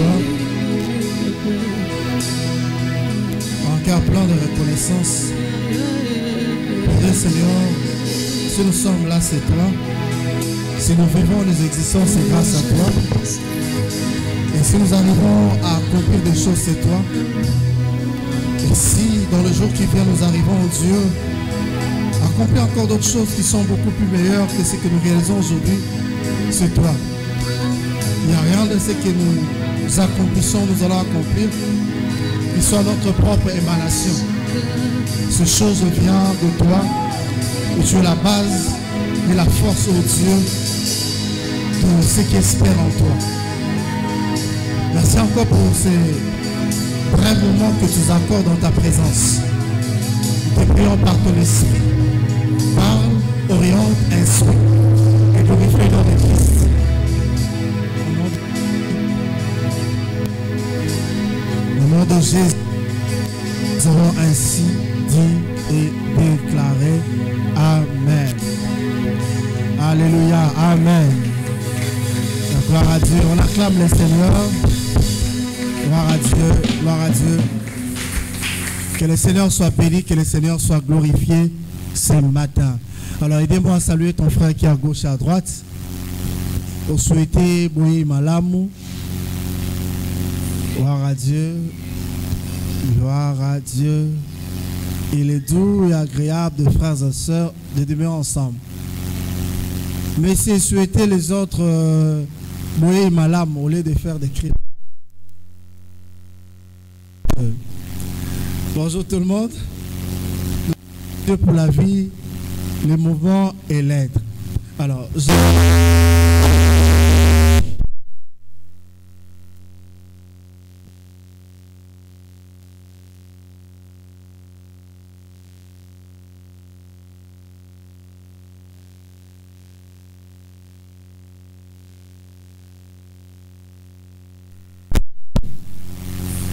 toi. Un cœur plein de reconnaissance. Pour Dieu, Seigneur, si nous sommes là, c'est toi. Si nous vivons, nous existons, c'est grâce à toi. Et si nous arrivons à accomplir des choses, c'est toi. Et si dans le jour qui vient, nous arrivons, oh Dieu, à accomplir encore d'autres choses qui sont beaucoup plus meilleures que ce que nous réalisons aujourd'hui, c'est toi. Il n'y a rien de ce que nous accomplissons, nous allons accomplir, qui soit notre propre émanation. Ces choses viennent de toi, et tu es la base et la force, oh Dieu, de ceux qui espèrent en toi. Merci encore pour ces brefs moments que tu accordes dans ta présence. Nous te prions par ton esprit. Parle, oriente, instruis et glorifie le nom de Christ. Au nom de Jésus, nous avons ainsi dit et déclaré. Amen. Alléluia. Amen. Gloire à Dieu. On acclame le Seigneur. Gloire à Dieu. Gloire à Dieu. Que le Seigneur soit béni, que le Seigneur soit glorifié ce matin. Alors aidez-moi à saluer ton frère qui est à gauche et à droite. Pour souhaiter Boyi Malamu. Gloire à Dieu. Gloire à Dieu. Il est doux et agréable de frères et sœurs de demeurer ensemble. Mais c'est souhaiter les autres Boyi Malamu au lieu de faire des cris. Bonjour tout le monde. Dieu pour la vie, le mouvement et l'être. Alors,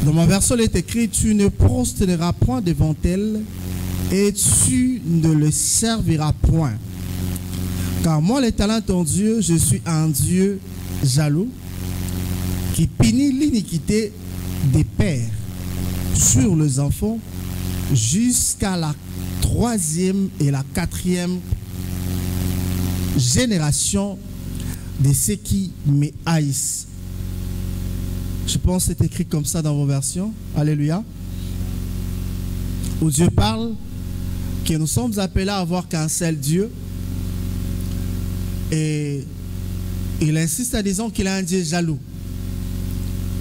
dans ma version, il est écrit: tu ne prosterneras point devant elle et tu ne le serviras point. Car moi, l'Éternel ton Dieu, je suis un Dieu jaloux qui punit l'iniquité des pères sur les enfants jusqu'à la 3e et la 4e génération de ceux qui me haïssent. Je pense que c'est écrit comme ça dans vos versions. Alléluia. Où Dieu parle que nous sommes appelés à avoir qu'un seul Dieu. Et il insiste en disant qu'il a un Dieu jaloux.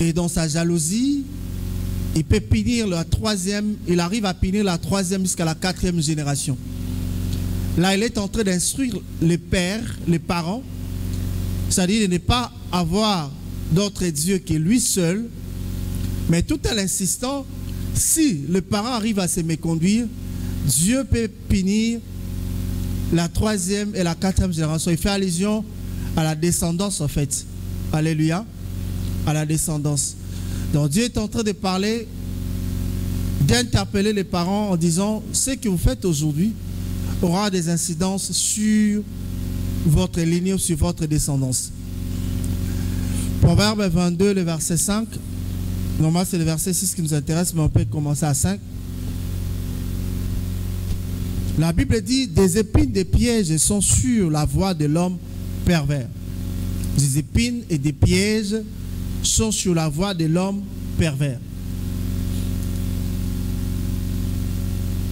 Et dans sa jalousie, il peut punir la 3e, il arrive à punir la 3e jusqu'à la 4e génération. Là, il est en train d'instruire les pères, les parents, c'est-à-dire de ne pas avoir d'autre Dieu que lui seul, mais tout en insistant, si le parent arrive à se méconduire, Dieu peut punir la 3e et la 4e génération. Il fait allusion à la descendance en fait. Alléluia. À la descendance. Donc Dieu est en train de parler, d'interpeller les parents en disant: ce que vous faites aujourd'hui aura des incidences sur votre lignée ou sur votre descendance. Proverbe 22, le verset 5. Normalement, c'est le verset 6 qui nous intéresse, mais on peut commencer à 5. La Bible dit: des épines des pièges sont sur la voie de l'homme pervers. Des épines et des pièges sont sur la voie de l'homme pervers.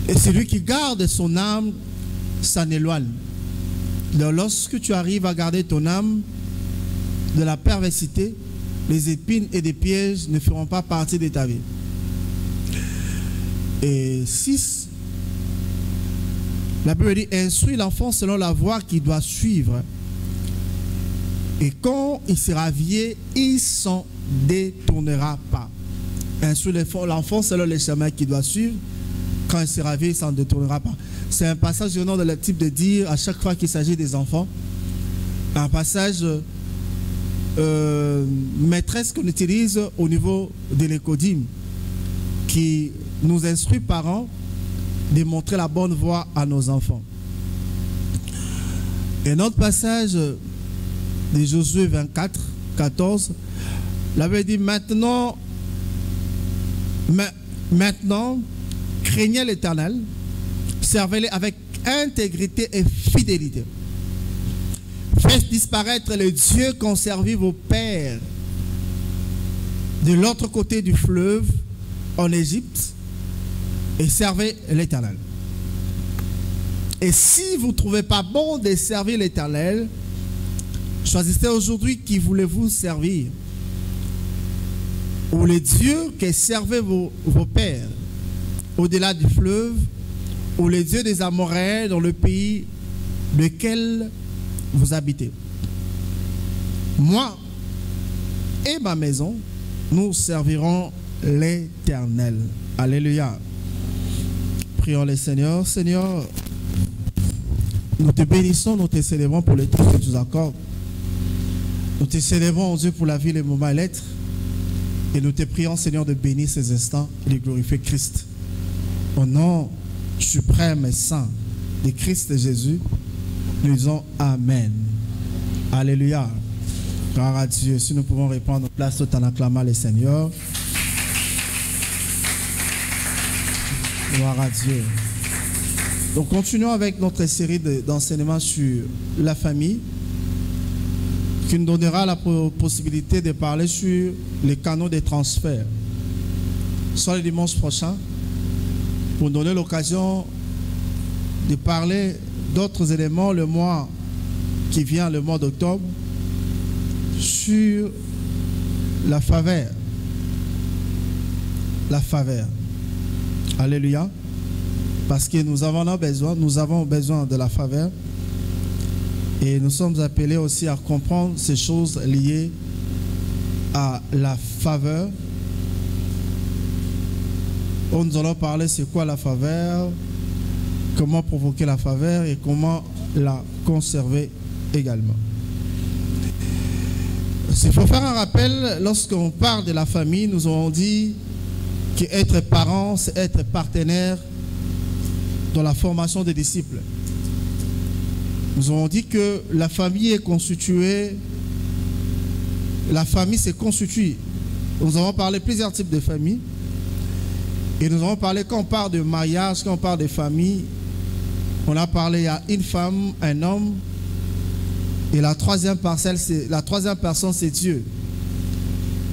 Et celui qui garde son âme s'en éloigne. Donc, lorsque tu arrives à garder ton âme de la perversité, les épines et des pièges ne feront pas partie de ta vie. Et 6, la Bible dit: instruis l'enfant selon la voie qu'il doit suivre. Et quand il sera vieux, il s'en détournera pas. Instruis l'enfant selon les chemins qu'il doit suivre. Quand il sera vieux, il s'en détournera pas. C'est un passage venant de le type de dire à chaque fois qu'il s'agit des enfants. Un passage maîtresse qu'on utilise au niveau de l'écodime, qui nous instruit parents de montrer la bonne voie à nos enfants. Et notre passage de Josué 24, 14 La Bible dit maintenant, craignez l'Éternel, servez-le avec intégrité et fidélité. Faites disparaître les dieux qu'ont servi vos pères de l'autre côté du fleuve en Égypte et servez l'Éternel. Et si vous ne trouvez pas bon de servir l'Éternel, choisissez aujourd'hui qui voulez-vous servir. Ou les dieux que servaient vos pères au-delà du fleuve, ou les dieux des Amoréens dans le pays lequel vous habitez. Moi et ma maison, nous servirons l'Éternel. Alléluia. Prions le Seigneur. Seigneur, nous te bénissons, nous te célébrons pour le temps que tu nous accordes. Nous te célébrons, Dieu, pour la vie, les moments et l'être. Et nous te prions, Seigneur, de bénir ces instants et de glorifier Christ. Au nom suprême et saint de Christ Jésus, nous disons Amen. Alléluia. Gloire à Dieu. Si nous pouvons répondre nos places tout en acclamant le Seigneur. Gloire à Dieu. Donc continuons avec notre série d'enseignements sur la famille, qui nous donnera la possibilité de parler sur les canaux de transfert. Soit le dimanche prochain, pour nous donner l'occasion de parler d'autres éléments le mois qui vient, le mois d'octobre, sur la faveur. La faveur. Alléluia. Parce que nous avons besoin de la faveur. Et nous sommes appelés aussi à comprendre ces choses liées à la faveur. Nous allons parler c'est quoi la faveur, comment provoquer la faveur et comment la conserver également. Il faut faire un rappel, lorsqu'on parle de la famille, nous avons dit qu'être parent, c'est être partenaire dans la formation des disciples. Nous avons dit que la famille est constituée, la famille s'est constituée. Nous avons parlé de plusieurs types de familles. Et nous avons parlé, quand on parle de mariage, quand on parle de famille, on a parlé, il y a une femme, un homme, et la troisième personne, c'est Dieu.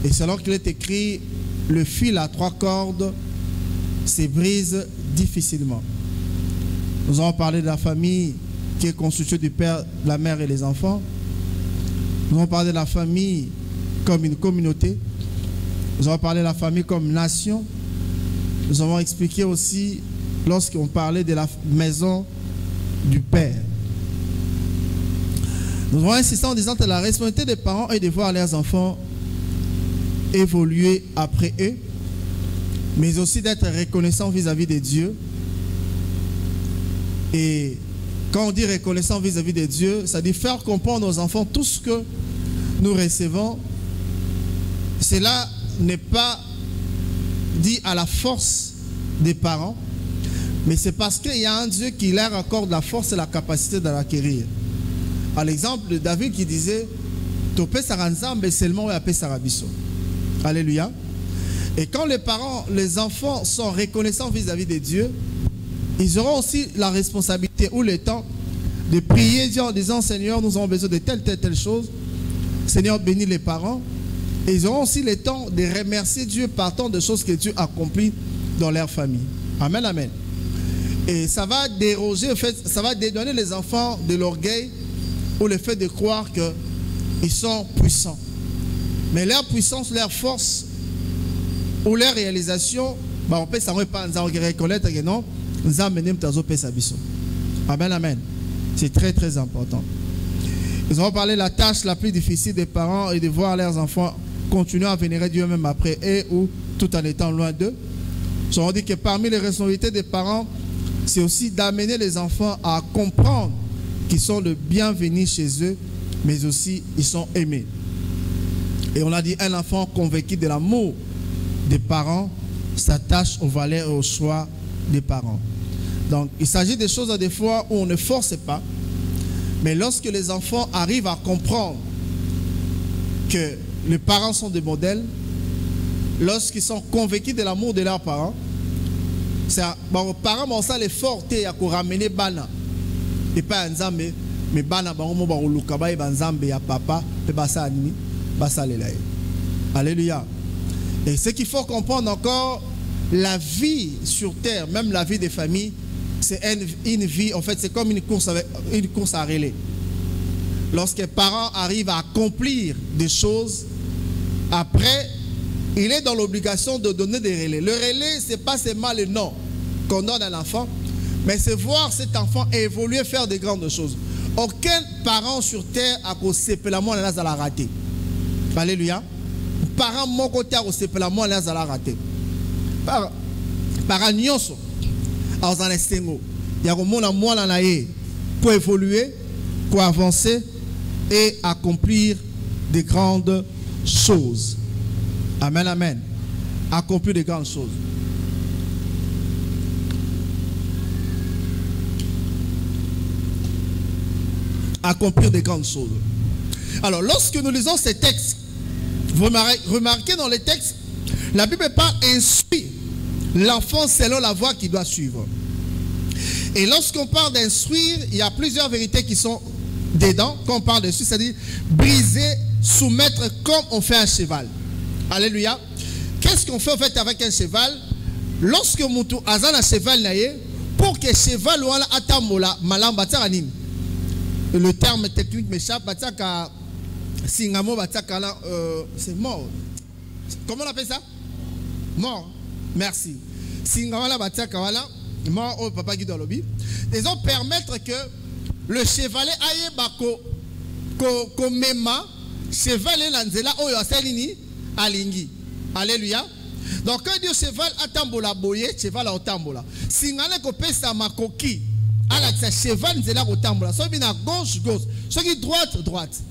Et selon qu'il est écrit, le fil à 3 cordes se brise difficilement. Nous avons parlé de la famille qui est constituée du père, de la mère et les enfants. Nous avons parlé de la famille comme une communauté. Nous avons parlé de la famille comme nation. Nous avons expliqué aussi, lorsqu'on parlait de la maison du Père. Nous avons insisté en disant que la responsabilité des parents est de voir leurs enfants évoluer après eux, mais aussi d'être reconnaissant vis-à-vis de Dieu. Et quand on dit reconnaissant vis-à-vis de Dieu, ça dit faire comprendre aux enfants tout ce que nous recevons. Cela n'est pas dit à la force des parents, mais c'est parce qu'il y a un Dieu qui leur accorde la force et la capacité de l'acquérir. À l'exemple de David qui disait Topé Saranzambe seulement et Apé Sarabiso. Alléluia. Et quand les parents, les enfants sont reconnaissants vis-à-vis de Dieu, ils auront aussi la responsabilité ou le temps de prier Dieu en disant Seigneur, nous avons besoin de telle chose. Seigneur, bénis les parents. Et ils auront aussi le temps de remercier Dieu par tant de choses que Dieu accomplit dans leur famille. Amen, amen. Et ça va déroger, en fait, ça va dédouaner les enfants de l'orgueil ou le fait de croire qu'ils sont puissants. Mais leur puissance, leur force ou leur réalisation, on peut savoir pas nous reconnaître que non, nous amener Amen, amen. C'est très très important. Nous allons parler de la tâche la plus difficile des parents et de voir leurs enfants continuer à vénérer Dieu même après eux ou tout en étant loin d'eux. Nous avons dit que parmi les responsabilités des parents, c'est aussi d'amener les enfants à comprendre qu'ils sont le bienvenu chez eux, mais aussi ils sont aimés. Et on a dit un enfant convaincu de l'amour des parents s'attache aux valeurs et aux choix des parents. Donc il s'agit des choses des fois où on ne force pas, mais lorsque les enfants arrivent à comprendre que les parents sont des modèles, lorsqu'ils sont convaincus de l'amour de leurs parents, c'est bon, parents ont ça l'effort à ramener bana et pas nzambe mais bana bango ba oluka ba nzambe ya papa pe basa nini basa lelaye. Alléluia. Et ce qu'il faut comprendre encore, la vie sur terre, même la vie des familles, c'est une vie, en fait, c'est comme une course à relais. Lorsque les parents arrivent à accomplir des choses, après, il est dans l'obligation de donner des relais. Le relais, ce n'est pas seulement le nom qu'on donne à l'enfant, mais c'est voir cet enfant évoluer, faire de grandes choses. Aucun parent sur terre a causé la mort à la raté. Alléluia. Parent mon côté a causé la mort à la raté. Parent nyonso a osé l'estengo. Il y a comme on moi là pour évoluer, pour avancer et accomplir de grandes choses. Amen, amen. Accomplir de grandes choses. Accomplir de grandes choses. Alors, lorsque nous lisons ces textes, vous remarquez dans les textes, la Bible parle instruire l'enfant selon la voie qu'il doit suivre. Et lorsqu'on parle d'instruire, il y a plusieurs vérités qui sont dedans, quand on parle dessus, c'est-à-dire briser, soumettre comme on fait un cheval. Alléluia. Qu'est-ce qu'on fait en fait avec un cheval? Lorsque Moutou Azan a cheval naïe, pour que cheval ou atamola malam bataranim. Le terme technique m'échappe, bataka singamo bataka là, c'est mort. Comment on appelle ça? Mort. Merci. Singamo la bataka voilà, mort au papa qui doit lobby. Ils ont permettre que le chevalet aille bako ko mema chevalet lanzela oyo asalini alingi. Alléluia. Donc quand Dieu cheval atambola boye, cheval a otambola. Singale ko pesa makoki, ala sa cheval nzela ko tambola. So bien à gauche gauche, so qui droite droite.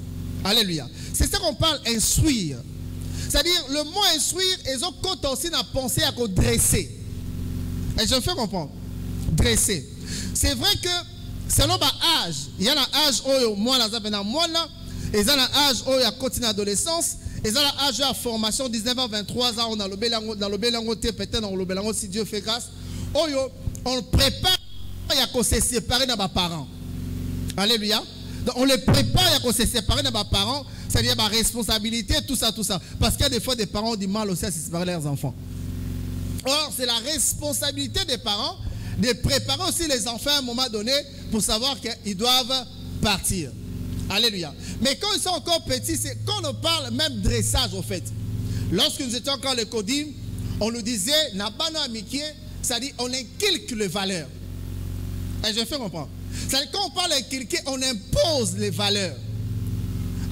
Alléluia. C'est ça qu'on parle instruire. C'est-à-dire le mot instruire, ils ont compte aussi à penser à dresser. Et je fais comprendre. Dresser. C'est vrai que selon l'âge, il y a l'âge où moi là, et il y a l'âge où il y a continué l'adolescence. Et ça, l'âge de la formation, 19 à 23 ans, on a le bélango, peut-être dans le bélango, si Dieu fait grâce. On prépare à se séparer de nos parents. Alléluia. Donc, on les prépare à se séparer de nos parents, c'est-à-dire ma responsabilité, tout ça, tout ça. Parce qu'il y a des fois des parents qui ont du mal aussi à se séparer de leurs enfants. Or, c'est la responsabilité des parents de préparer aussi les enfants à un moment donné pour savoir qu'ils doivent partir. Alléluia. Mais quand ils sont encore petits, c'est quand on parle même dressage au fait. Lorsque nous étions encore le Kodim, on nous disait, c'est-à-dire on inculque les valeurs. Et je fais comprendre. C'est-à-dire quand on parle d'inculquer, on impose les valeurs.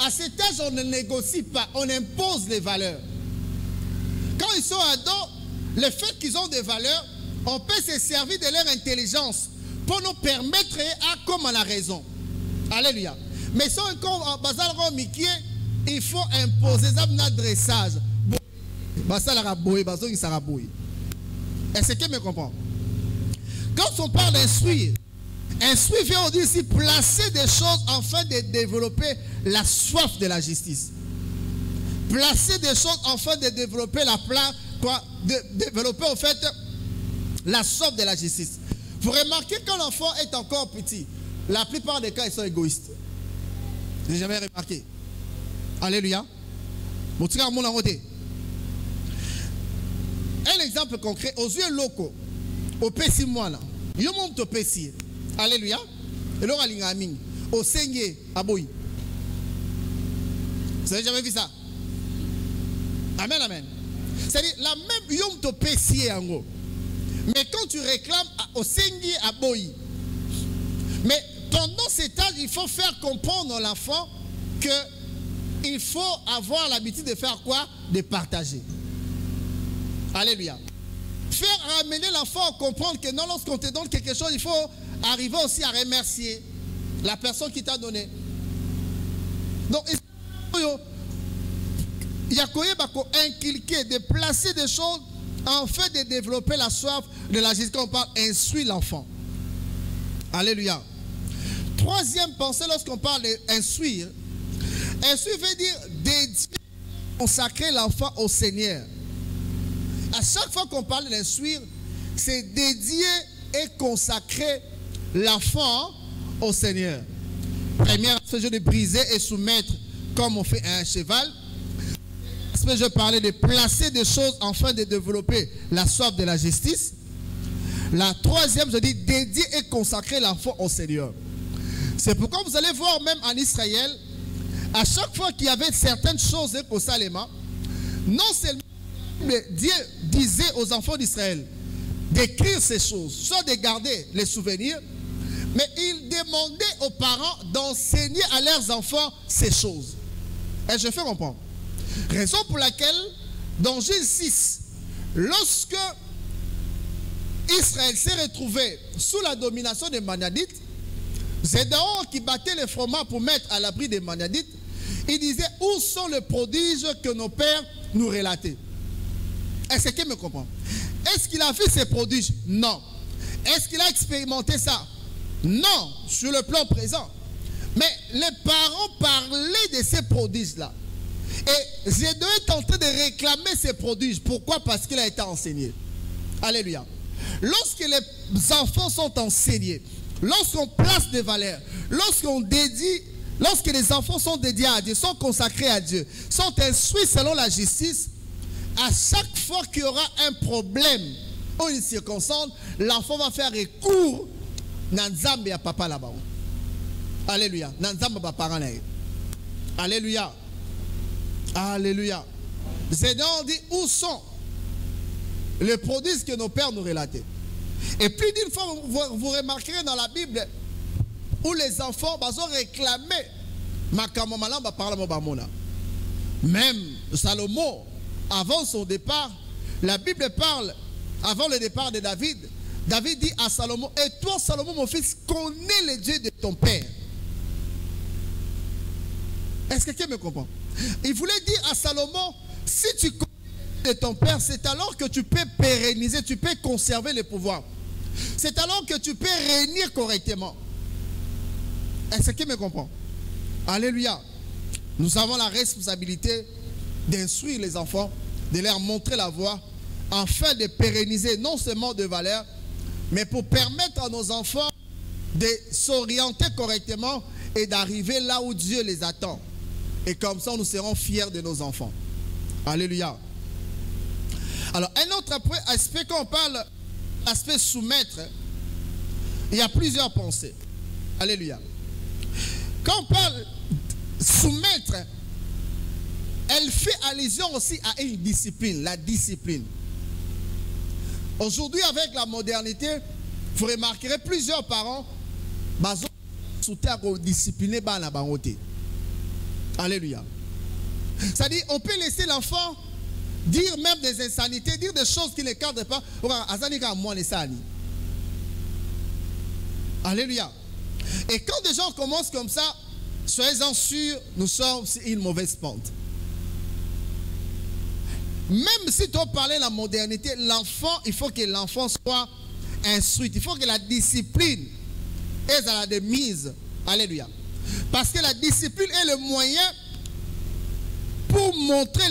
À cet âge, on ne négocie pas, on impose les valeurs. Quand ils sont ados, le fait qu'ils ont des valeurs, on peut se servir de leur intelligence pour nous permettre à comme on a raison. Alléluia. Mais si on il faut imposer un dressage. Est-ce que me comprend? Quand on parle d'instruire, instruire vient on dit ici placer des choses afin de développer la soif de la justice. Placer des choses afin de développer développer en fait la soif de la justice. Vous remarquez quand l'enfant est encore petit, la plupart des cas ils sont égoïstes. Je n'ai jamais remarqué. Alléluia. Un exemple concret, aux yeux locaux, au Pessi Moana, il y a un Pessi. Alléluia. Et là, il y a un au Seigneur à Boy. Vous n'avez jamais vu ça? Amen, amen. C'est-à-dire, la même Yom Pessi en gros. Mais quand tu réclames au Seigneur à Boy, mais pendant cet âge, il faut faire comprendre à l'enfant qu'il faut avoir l'habitude de faire quoi? De partager. Alléluia. Faire ramener l'enfant à comprendre que non, lorsqu'on te donne quelque chose, il faut arriver aussi à remercier la personne qui t'a donné. Donc, il y a inculquer, de placer des choses en fait de développer la soif de la justice. Quand on parle, instruire l'enfant. Alléluia. Troisième pensée, lorsqu'on parle d'instruire, instruire veut dire dédier consacrer l'enfant au Seigneur. À chaque fois qu'on parle d'instruire, c'est dédier et consacrer l'enfant au Seigneur. Premier aspect, je de briser et soumettre comme on fait un cheval. Aspect, je parlais de placer des choses afin de développer la soif de la justice. La troisième, je dis dédier et consacrer l'enfant au Seigneur. C'est pourquoi vous allez voir même en Israël, à chaque fois qu'il y avait certaines choses constamment, non seulement Dieu disait aux enfants d'Israël d'écrire ces choses, soit de garder les souvenirs, mais il demandait aux parents d'enseigner à leurs enfants ces choses. Et je fais comprendre. Raison pour laquelle, dans Gilles 6, lorsque Israël s'est retrouvé sous la domination des Madianites, Zédéon qui battait les fromages pour mettre à l'abri des Madianites, il disait, où sont les prodiges que nos pères nous relataient? Est-ce qu'il me comprend? Est-ce qu'il a vu ces prodiges? Non. Est-ce qu'il a expérimenté ça? Non, sur le plan présent. Mais les parents parlaient de ces prodiges-là. Et Zédéon est en train de réclamer ces prodiges. Pourquoi? Parce qu'il a été enseigné. Alléluia. Lorsque les enfants sont enseignés, lorsqu'on place des valeurs, lorsqu'on dédie, lorsque les enfants sont dédiés à Dieu, sont consacrés à Dieu, sont instruits selon la justice, à chaque fois qu'il y aura un problème ou une circonstance, l'enfant va faire recours à Nzambe à papa là-bas. Alléluia. Nzambe à parents là. Alléluia. Alléluia. Zédéon dit, où sont les prodiges que nos pères nous relataient? Et plus d'une fois, vous remarquerez dans la Bible où les enfants ont réclamé même Salomon, avant son départ, la Bible parle, avant le départ de David, David dit à Salomon, et toi Salomon mon fils, connais les dieux de ton père. Est-ce que quelqu'un me comprend? Il voulait dire à Salomon, si tu connais de ton père, c'est alors que tu peux pérenniser, tu peux conserver le pouvoir. C'est alors que tu peux régner correctement. Est-ce que me comprend? Alléluia. Nous avons la responsabilité d'instruire les enfants, de leur montrer la voie, afin de pérenniser non seulement de valeurs, mais pour permettre à nos enfants de s'orienter correctement et d'arriver là où Dieu les attend. Et comme ça, nous serons fiers de nos enfants. Alléluia. Alors, un autre aspect, quand on parle aspect soumettre, il y a plusieurs pensées. Alléluia. Quand on parle soumettre, elle fait allusion aussi à une discipline, la discipline. Aujourd'hui, avec la modernité, vous remarquerez plusieurs parents discipliner. Alléluia. C'est-à-dire, on peut laisser l'enfant dire même des insanités, dire des choses qui ne cadrent pas. Alléluia. Et quand des gens commencent comme ça, soyez-en sûrs, nous sommes sur une mauvaise pente. Même si tu parles de la modernité, l'enfant, il faut que l'enfant soit instruit. Il faut que la discipline est à la mise. Alléluia. Parce que la discipline est le moyen pour montrer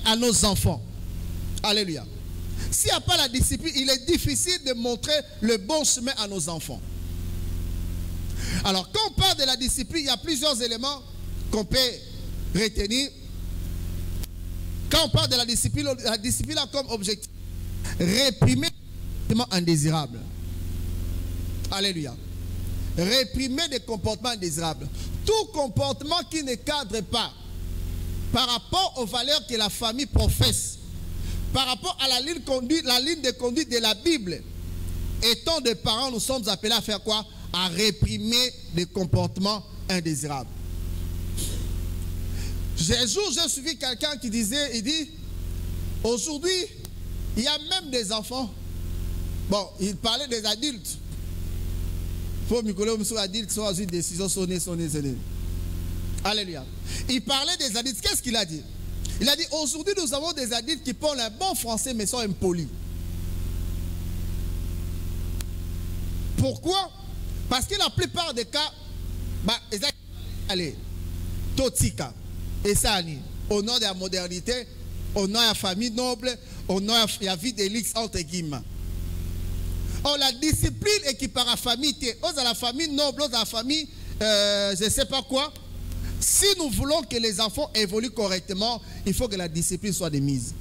à nos enfants. Alléluia. S'il n'y a pas la discipline, il est difficile de montrer le bon chemin à nos enfants. Alors, quand on parle de la discipline, il y a plusieurs éléments qu'on peut retenir. Quand on parle de la discipline a comme objectif réprimer les comportements indésirables. Alléluia. Réprimer des comportements indésirables. Tout comportement qui ne cadre pas par rapport aux valeurs que la famille professe, par rapport à la ligne de conduite de la Bible. Étant des parents, nous sommes appelés à faire quoi? À réprimer des comportements indésirables. Un jour, j'ai suivi quelqu'un qui disait, il dit, aujourd'hui, il y a même des enfants. Bon, il parlait des adultes. Pour les adultes, sont une décision sonnée. Alléluia. Il parlait des adultes. Qu'est-ce qu'il a dit? Il a dit, aujourd'hui, nous avons des adultes qui parlent un bon français, mais sont impolis. Pourquoi? Parce que la plupart des cas, allez, Totika, et ça, au nom de la modernité, au nom de la famille noble, au nom de la vie d'élite entre guillemets. Or, la discipline est qui par la famille, aux la famille noble, aux la famille, je ne sais pas quoi. Si nous voulons que les enfants évoluent correctement, il faut que la discipline soit de mise.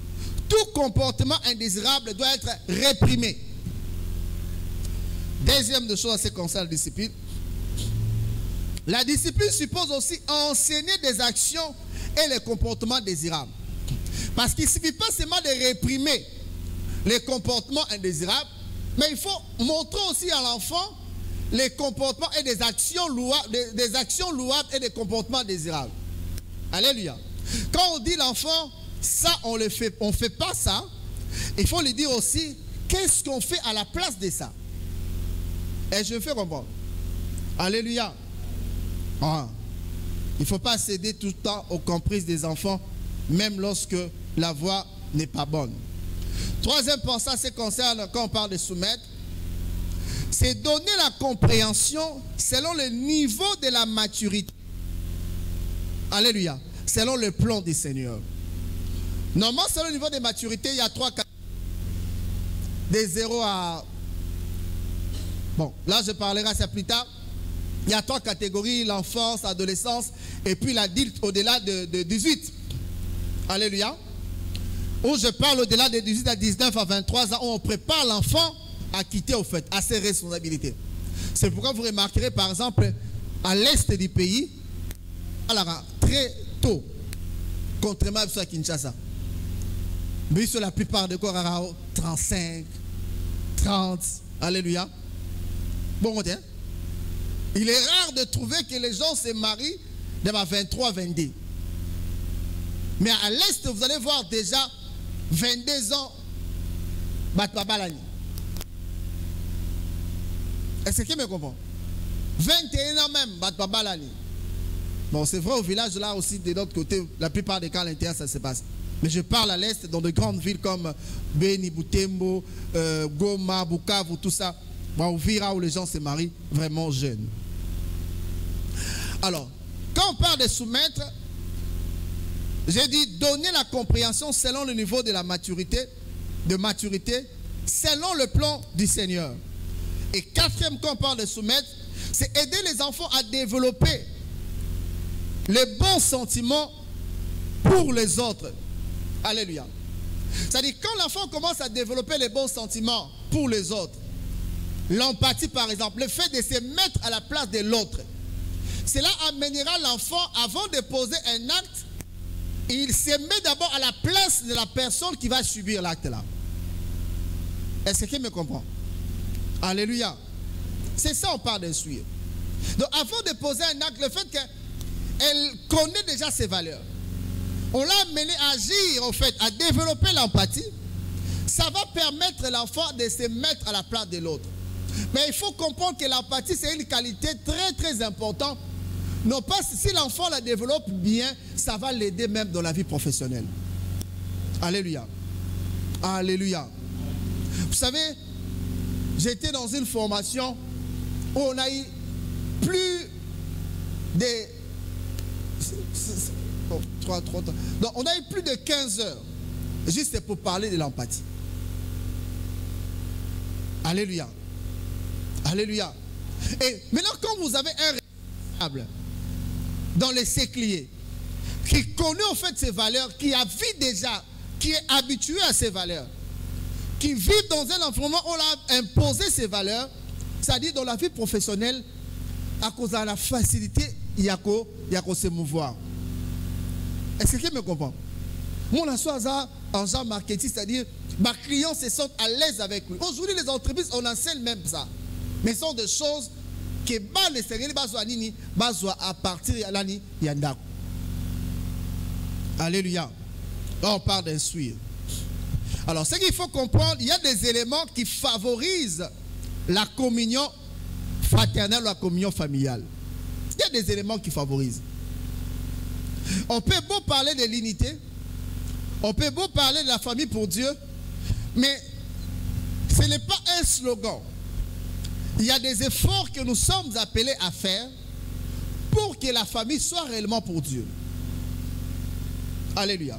Tout comportement indésirable doit être réprimé. Deuxième de chose en ce qui concerne la discipline. La discipline suppose aussi enseigner des actions et les comportements désirables. Parce qu'il ne suffit pas seulement de réprimer les comportements indésirables, mais il faut montrer aussi à l'enfant les comportements et des actions louables et des comportements désirables. Alléluia. Quand on dit l'enfant, ça on ne fait pas ça, il faut lui dire aussi, qu'est-ce qu'on fait à la place de ça? Et je fais comprendre. Alléluia. Ah. Il ne faut pas céder tout le temps aux caprices des enfants, même lorsque la voie n'est pas bonne. Troisième pensée, c'est concerne quand on parle de soumettre, c'est donner la compréhension selon le niveau de la maturité. Alléluia. Selon le plan du Seigneur. Normalement, selon le niveau de maturité, il y a 3 catégories. De 0 à... Bon, là je parlerai ça plus tard. Il y a 3 catégories, l'enfance, l'adolescence, et puis l'adulte au-delà de 18. Alléluia. Où je parle au-delà de 18 à 19 à 23 ans, où on prépare l'enfant à quitter au fait, à ses responsabilités. C'est pourquoi vous remarquerez par exemple, à l'est du pays, alors, très tôt, contrairement à Kinshasa. Mais sur la plupart des corps, 35, 30, alléluia. Bon, il est rare de trouver que les gens se marient de 23, 22. Mais à l'est, vous allez voir déjà 22 ans, Batbabalani. Est-ce que me comprend? 21 ans même, Batbabalani. Bon, c'est vrai au village là aussi, de l'autre côté, la plupart des cas à l'intérieur, ça se passe. Mais je parle à l'est, dans de grandes villes comme Beni, Butembo, Goma, Bukavu, tout ça. Bon, Uvira où les gens se marient vraiment jeunes. Alors, quand on parle de soumettre, j'ai dit donner la compréhension selon le niveau de la maturité, selon le plan du Seigneur. Et quatrième, quand on parle de soumettre, c'est aider les enfants à développer les bons sentiments pour les autres. Alléluia. C'est-à-dire quand l'enfant commence à développer les bons sentiments pour les autres, l'empathie par exemple, le fait de se mettre à la place de l'autre, cela amènera l'enfant, avant de poser un acte, il se met d'abord à la place de la personne qui va subir l'acte là. Est-ce qu'il me comprend? Alléluia. C'est ça on parle d'instruire. Donc avant de poser un acte, le fait qu'elle connaît déjà ses valeurs, on l'a amené à agir en fait, à développer l'empathie, ça va permettre l'enfant de se mettre à la place de l'autre. Mais il faut comprendre que l'empathie c'est une qualité très très importante. Non pas si l'enfant la développe bien, ça va l'aider même dans la vie professionnelle. Alléluia. Alléluia. Vous savez, j'étais dans une formation où on a eu plus de... Donc, on a eu plus de 15 heures juste pour parler de l'empathie. Alléluia. Alléluia. Et maintenant, quand vous avez un responsable dans les sécliers qui connaît en fait ses valeurs, qui a vu déjà, qui est habitué à ses valeurs, qui vit dans un environnement où on a imposé ses valeurs, c'est-à-dire dans la vie professionnelle, à cause de la facilité, il y a qu'à se mouvoir. Est-ce que tu me comprends? Mon assoisa en genre marketing, c'est-à-dire ma client se sent à l'aise avec lui. Aujourd'hui, les entreprises, on enseigne même ça. Mais ce sont des choses que les Seigneurs à partir de l'année Yandako. Alléluia. Là, on parle d'instruire. Alors, ce qu'il faut comprendre, il y a des éléments qui favorisent la communion fraternelle ou la communion familiale. Il y a des éléments qui favorisent. On peut beau parler de l'unité, on peut beau parler de la famille pour Dieu, mais ce n'est pas un slogan. Il y a des efforts que nous sommes appelés à faire pour que la famille soit réellement pour Dieu. Alléluia.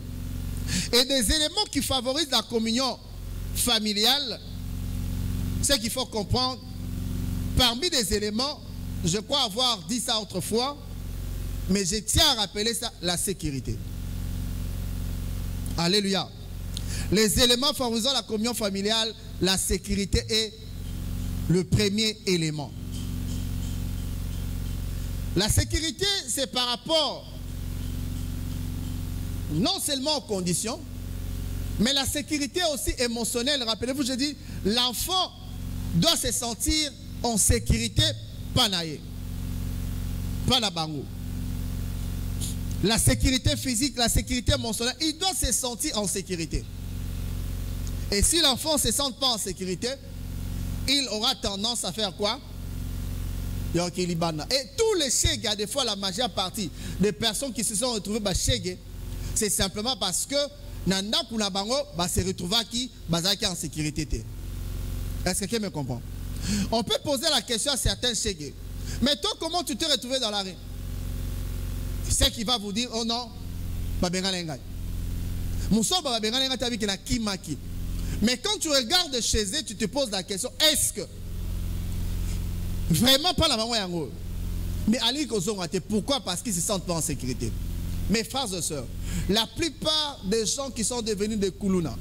Et des éléments qui favorisent la communion familiale, ce qu'il faut comprendre, parmi des éléments, je crois avoir dit ça autrefois, mais je tiens à rappeler ça, la sécurité. Alléluia. Les éléments favorisant la communion familiale, la sécurité est le premier élément. La sécurité, c'est par rapport non seulement aux conditions, mais la sécurité aussi émotionnelle. Rappelez-vous, je dis, l'enfant doit se sentir en sécurité, pas naïe, pas la bango. La sécurité physique, la sécurité émotionnelle, il doit se sentir en sécurité. Et si l'enfant ne se sent pas en sécurité, il aura tendance à faire quoi? Et tous les chèques, des fois la majeure partie des personnes qui se sont retrouvées c'est simplement parce que Nanda Kunabango se retrouve en sécurité. Est-ce que quelqu'un me comprend? On peut poser la question à certains chèques. Mais toi, comment tu t'es retrouvé dans la rue? C'est qui va vous dire, oh non, mais quand tu regardes chez eux, tu te poses la question, est-ce que vraiment pas la maman yango? Mais Ali Kozongate, pourquoi? Parce qu'ils se sentent pas en sécurité. Mes frères et sœurs, la plupart des gens qui sont devenus des Koulouna,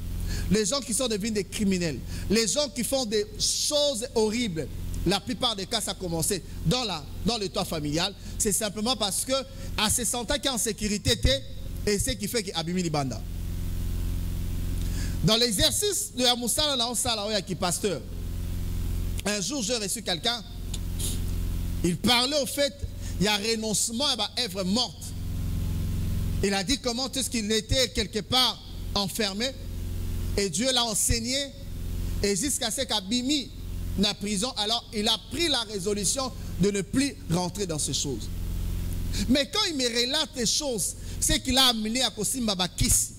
les gens qui sont devenus des criminels, les gens qui font des choses horribles, la plupart des cas, ça a commencé dans le toit familial. C'est simplement parce que à se sentir qu'en sécurité, et c'est ce qui fait qu'il a abîmé les bandes. Dans l'exercice de la Moussala, qui pasteur, un jour j'ai reçu quelqu'un, il parlait au fait, il y a renoncement à l'œuvre morte. Il a dit comment est-ce qu'il était quelque part enfermé et Dieu l'a enseigné et jusqu'à ce qu'Abimi na prison, alors il a pris la résolution de ne plus rentrer dans ces choses. Mais quand il me relate les choses, c'est qu'il a amené à Kosimba Bakisi,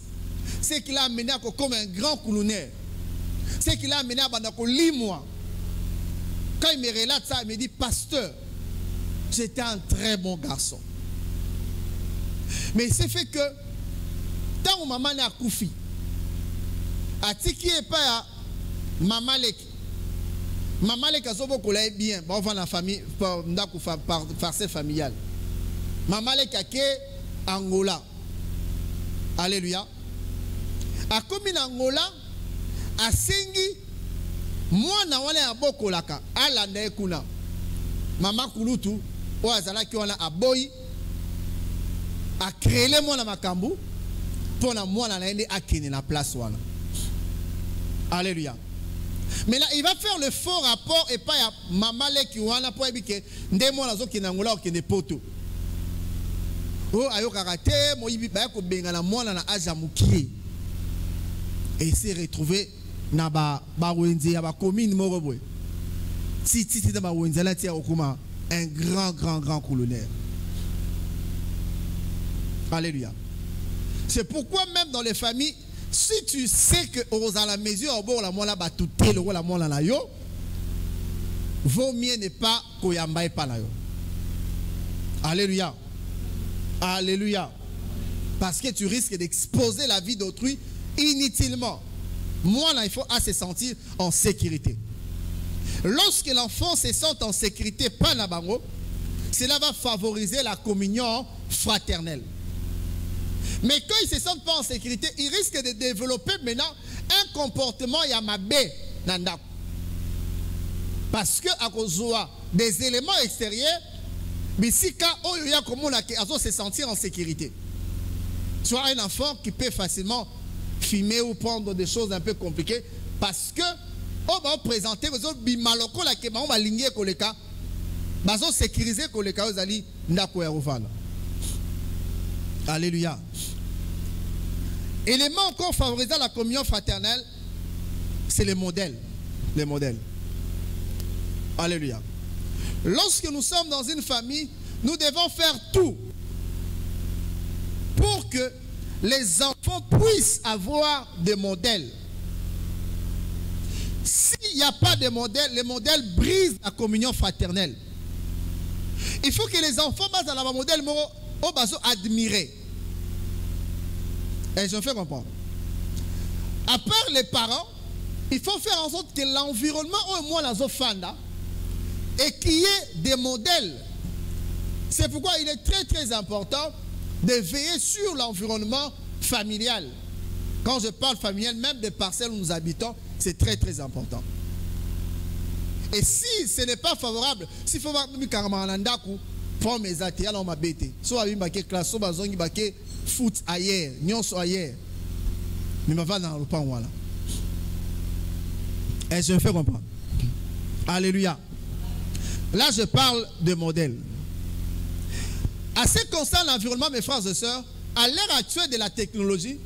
c'est qu'il a amené à comme un grand coulounaire, c'est qu'il a amené à Bandako Limois. Quand il me relate ça, il me dit, pasteur, j'étais un très bon garçon. Mais il s'est fait que, tant que maman n'a koufi, à Tiki et pas à maman Leki. Maman Leki a sauvé qu'on bien, on va la famille, par farce familiale. Maman Leki a ké Angola. Alléluia. A commis Angola, a Sengi, moi na wane a bokolaka, a la nekuna. Maman Kulutu, ou a zala ki wana a boy, a créé le moi na makambu, pour na moi na ende a kini na place wana. Alléluia. Mais là, il va faire le faux rapport et pas à maman qui wana pour éviter des mois qui n'ont pas de poto. Oh, ayo karate, moi il va ko benga na moi na ajamuki. Et il s'est retrouvé na ba wenzi ya ba commune moroboy. Si dans ba wenzi là tia okuma un grand colonel. Alléluia. C'est pourquoi même dans les familles, si tu sais que à la mesure au bord la mola batouté le la mola la yo, vaut mieux ne pas koyamba pas la yo. Alléluia. Alléluia. Parce que tu risques d'exposer la vie d'autrui inutilement. Moi là, il faut se sentir en sécurité. Lorsque l'enfant se sent en sécurité, pas na bango, cela va favoriser la communion fraternelle. Mais quand ils ne se sentent pas en sécurité, ils risquent de développer maintenant un comportement yamabé nanda. Parce que à cause des éléments extérieurs, bisika oyoya komona ke azo se sentir en sécurité. Soit un enfant qui peut facilement filmer ou prendre des choses un peu compliquées parce que on va présenter aux autres bimaloko la ke ba on va ligner koleka bazo sécuriser koleka ozali ndako ya rovana. Alléluia. Élément encore favorisant la communion fraternelle, c'est les modèles. Les modèles. Alléluia. Lorsque nous sommes dans une famille, nous devons faire tout pour que les enfants puissent avoir des modèles. S'il n'y a pas de modèles, les modèles brisent la communion fraternelle. Il faut que les enfants basent dans la modèle au baso admirer. Et je me fais comprendre. À part les parents, il faut faire en sorte que l'environnement au moins la zofanda et qu'il y ait des modèles. C'est pourquoi il est très très important de veiller sur l'environnement familial. Quand je parle familial, même des parcelles où nous habitons, c'est très très important. Et si ce n'est pas favorable, s'il faut prendre mes ateliers, alors on m'a bêté. Soit il y a une classe, soit il y a un foot ailleurs, nyonso ailleurs. Mais je vais dans le pan. Et je me fais comprendre. Alléluia. Là, je parle de modèle. À ce qui concerne l'environnement, mes frères et sœurs, à l'ère actuelle de la technologie,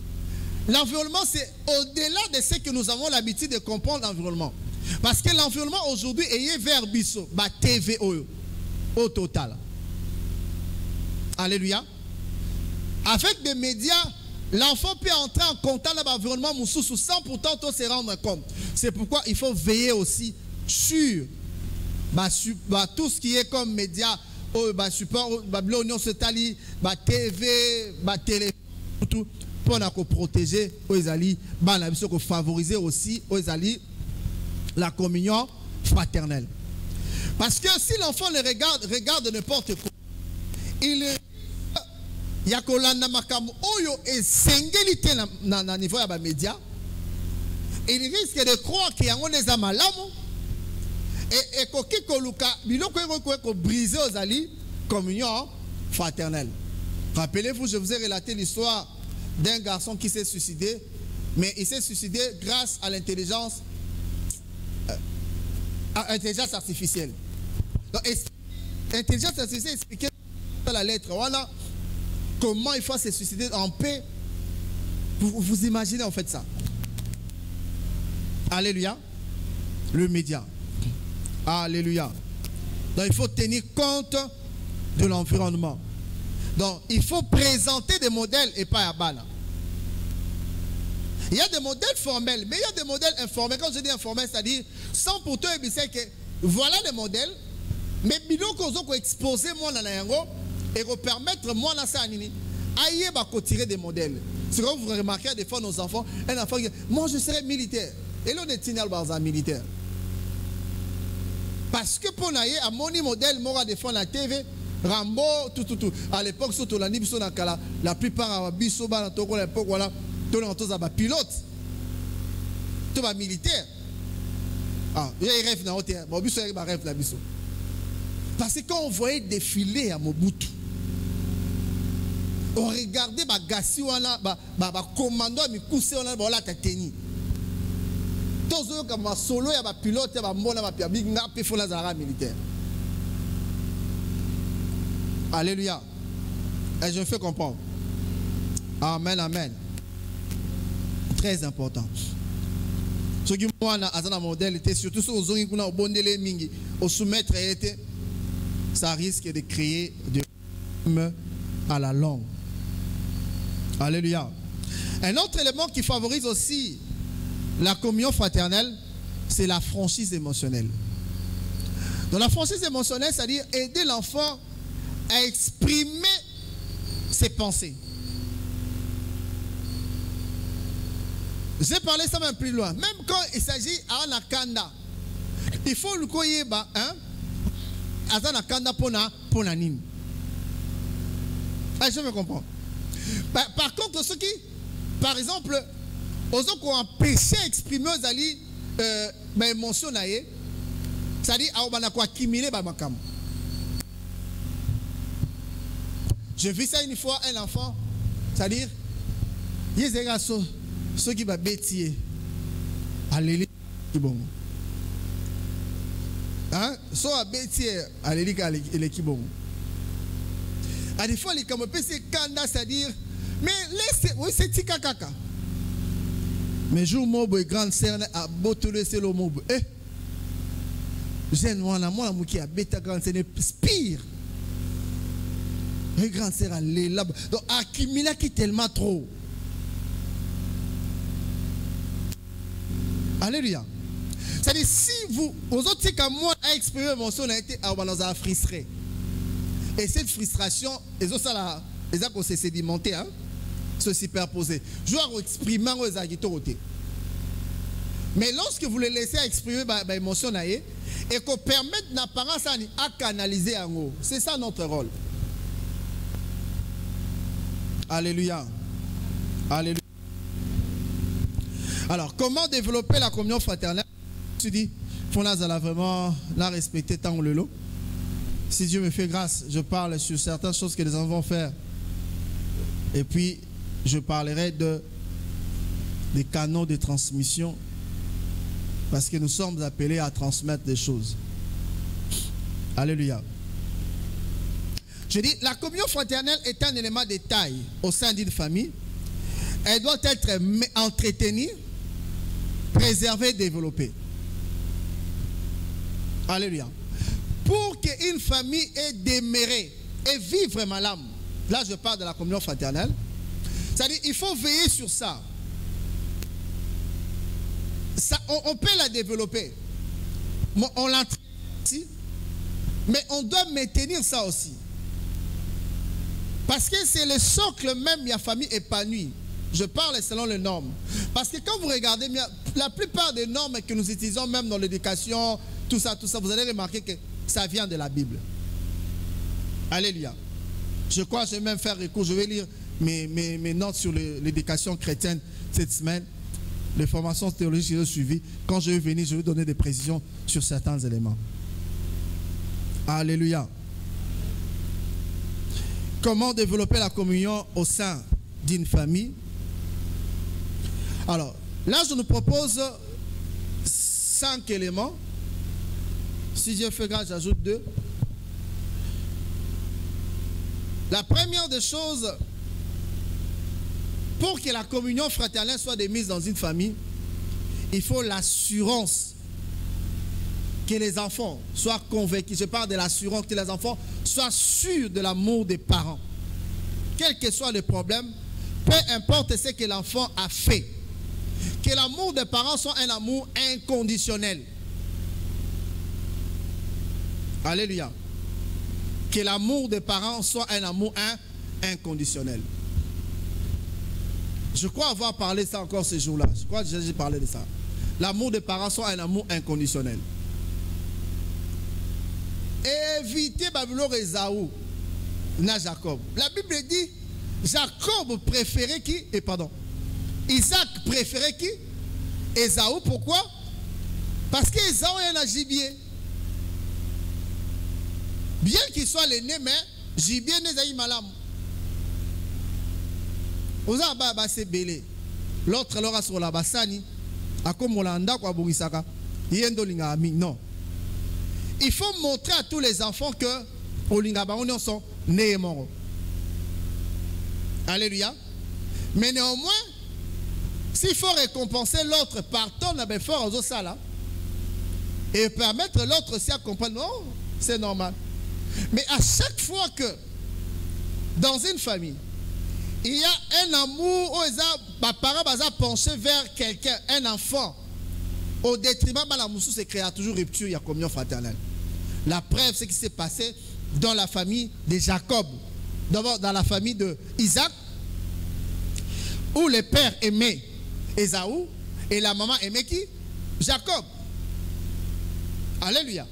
l'environnement, c'est au-delà de ce que nous avons l'habitude de comprendre l'environnement. Parce que l'environnement aujourd'hui est vers Bisso, TV au total. Alléluia. Avec des médias, l'enfant peut entrer en contact avec l'environnement sans pourtant se rendre compte. C'est pourquoi il faut veiller aussi sur tout ce qui est comme médias, support, TV, téléphone, tout, pour protéger, pour favoriser aussi la communion fraternelle. Parce que si l'enfant le regarde n'importe quoi, il y a kolanda makamu oyo esengelite na niveau ya ba média, il risque de croire qu'il y a un malamu et koki koluka biloko ko briser aux alliés communion fraternelle. Rappelez-vous, je vous ai relaté l'histoire d'un garçon qui s'est suicidé, mais il s'est suicidé grâce à l'intelligence artificielle. Donc, l'intelligence artificielle expliquait dans la lettre, voilà comment il faut se suicider en paix. Vous imaginez en fait ça. Alléluia. Le média. Alléluia. Donc il faut tenir compte de l'environnement. Donc il faut présenter des modèles et pas à bala. Il y a des modèles formels, mais il y a des modèles informels. Quand je dis informel, c'est-à-dire sans pourtant évisser que voilà les modèles, mais biloko qu'on exposer moi dans la yango et permettre moi dans ça nini aïe ba tirer des modèles. C'est comme vous remarquez des fois nos enfants, un enfant qui dit moi je serai militaire et l'on est tignal barza militaire. Parce que pour naïe à mon modèle moi des fois la TV Rambo tout à l'époque surtout la nibiso na kala la plupart à biso ba na toko l'époque voilà tout le monde a pilote tout va militaire. Ah, il y a un rêve dans l'hôtel. Bon, biso il y a un rêve là biso. Parce que quand on voyait défiler à Mobutu, on regardait bah gassi wana bah commando mi coussé wana bah là ta teni. Tous eux comme solo ya bah pilote bah mbona bah pia big na pe fo la zara militaire. Alléluia. Et je me fais comprendre. Amen, amen. Très important. Ce qui moi na azana modèle était surtout sur aux zongi kuna obondele mingi au soumettre était ça risque de créer de à la longue. Alléluia. Un autre élément qui favorise aussi la communion fraternelle, c'est la franchise émotionnelle. Donc la franchise émotionnelle, c'est-à-dire aider l'enfant à exprimer ses pensées. J'ai parlé ça même plus loin. Même quand il s'agit à Nakanda, il faut le koyeba, hein? Azana Kanda pona nini. Ah, je me comprends. Par contre, ceux qui, par exemple, aux autres qui ont empêché d'exprimer aux alliés émotion, c'est-à-dire à quoi accumuler makam. J'ai vu ça une fois, un enfant, c'est-à-dire, il y a des gars ceux qui va bêtiser. Alléluia. Bon. Hein? Soit bêtiser, alléluia, l'équipe bon. À des fois, les camopés, c'est kanda, c'est-à-dire, mais laissez, oui, c'est tika kaka. Mais jour mobo et grande sœur a botolé c'est le mobo. Eh, j'ai moi la qui a bêta grande sœur spire. Et grande sœur a les là. Donc, accumula qui tellement trop. Alléluia. C'est-à-dire, si vous, aux autres, comme moi, à exprimer l'émotion, on a été à frustré. Et cette frustration, les autres, ça, les autres, s'est sédimenté, hein. se superposer. Je dois exprimer aux agitorotés. Mais lorsque vous les laissez exprimer l'émotion, et qu'on permette l'apparence à canaliser en haut, c'est ça notre rôle. Alléluia. Alléluia. Alors, comment développer la communion fraternelle? Tu dis, il faut vraiment la respecter tant le lot. Si Dieu me fait grâce, je parle sur certaines choses que les enfants vont faire. Et puis, je parlerai des canaux de transmission. Parce que nous sommes appelés à transmettre des choses. Alléluia. Je dis, la communion fraternelle est un élément de taille au sein d'une famille. Elle doit être entretenue, préservée, développée. Alléluia. Pour qu'une famille ait demeuré et vive vraiment l'âme. Là, je parle de la communion fraternelle. C'est-à-dire, il faut veiller sur ça. On peut la développer. On l'entretient aussi. Mais on doit maintenir ça aussi. Parce que c'est le socle même de la famille épanouie. Je parle selon les normes. Parce que quand vous regardez, la plupart des normes que nous utilisons même dans l'éducation, tout ça, vous allez remarquer que ça vient de la Bible. Alléluia. Je crois que je vais même faire recours. Je vais lire mes notes sur l'éducation chrétienne cette semaine. Les formations théologiques que j'ai suivies. Quand je vais venir, je vais donner des précisions sur certains éléments. Alléluia. Comment développer la communion au sein d'une famille? Alors, là, je nous propose 5 éléments. Si Dieu fait grâce, j'ajoute 2. La première des choses, pour que la communion fraternelle soit démise dans une famille, il faut l'assurance que les enfants soient convaincus. Je parle de l'assurance que les enfants soient sûrs de l'amour des parents. Quel que soit le problème, peu importe ce que l'enfant a fait, que l'amour des parents soit un amour inconditionnel. Alléluia. Que l'amour des parents soit un amour inconditionnel. Je crois avoir parlé de ça encore ce jour-là. Je crois que j'ai parlé de ça. L'amour des parents soit un amour inconditionnel. Évitez Babylone et Esaü, na Jacob. La Bible dit, Jacob préférait qui? Isaac préférait qui? Esaü. Pourquoi? Parce que Esaü est un gibier. Bien qu'il soit l'aîné, mais gibier n'est pas malam. Vous avez c'est belé. L'autre alors sur la bassani, à comme Olanda quoi Borisaka, Yendolinga ami. Non. Il faut montrer à tous les enfants que Olinga Baonion sont nés morts. Alléluia. Mais néanmoins, s'il faut récompenser l'autre par ton effort aux sala et permettre l'autre aussi à comprendre, non, c'est normal. Mais à chaque fois que dans une famille, il y a un amour où les parents sont penchés vers quelqu'un, un enfant, au détriment de la moussou, c'est créé toujours rupture, il y a communion fraternelle. La preuve, c'est ce qui s'est passé dans la famille de Jacob. D'abord, dans la famille d'Isaac, où le père aimait Esaü et la maman aimait qui? Jacob. Alléluia.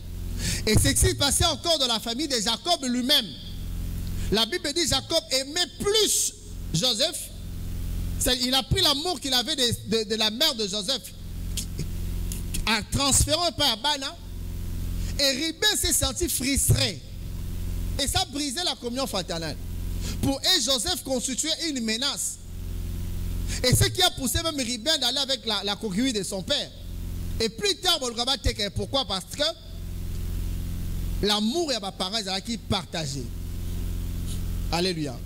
Et c'est ce qui s'est passé encore dans la famille de Jacob lui-même. La Bible dit Jacob aimait plus Joseph. Il a pris l'amour qu'il avait de la mère de Joseph, en transférant par Bana. Et Ribben s'est senti frustré. Et ça brisait la communion fraternelle. Pour eux, Joseph constituait une menace. Et ce qui a poussé même Ribben d'aller avec la concubine de son père. Et plus tard, pourquoi? Parce que l'amour et ma parents qui partagé. Alléluia.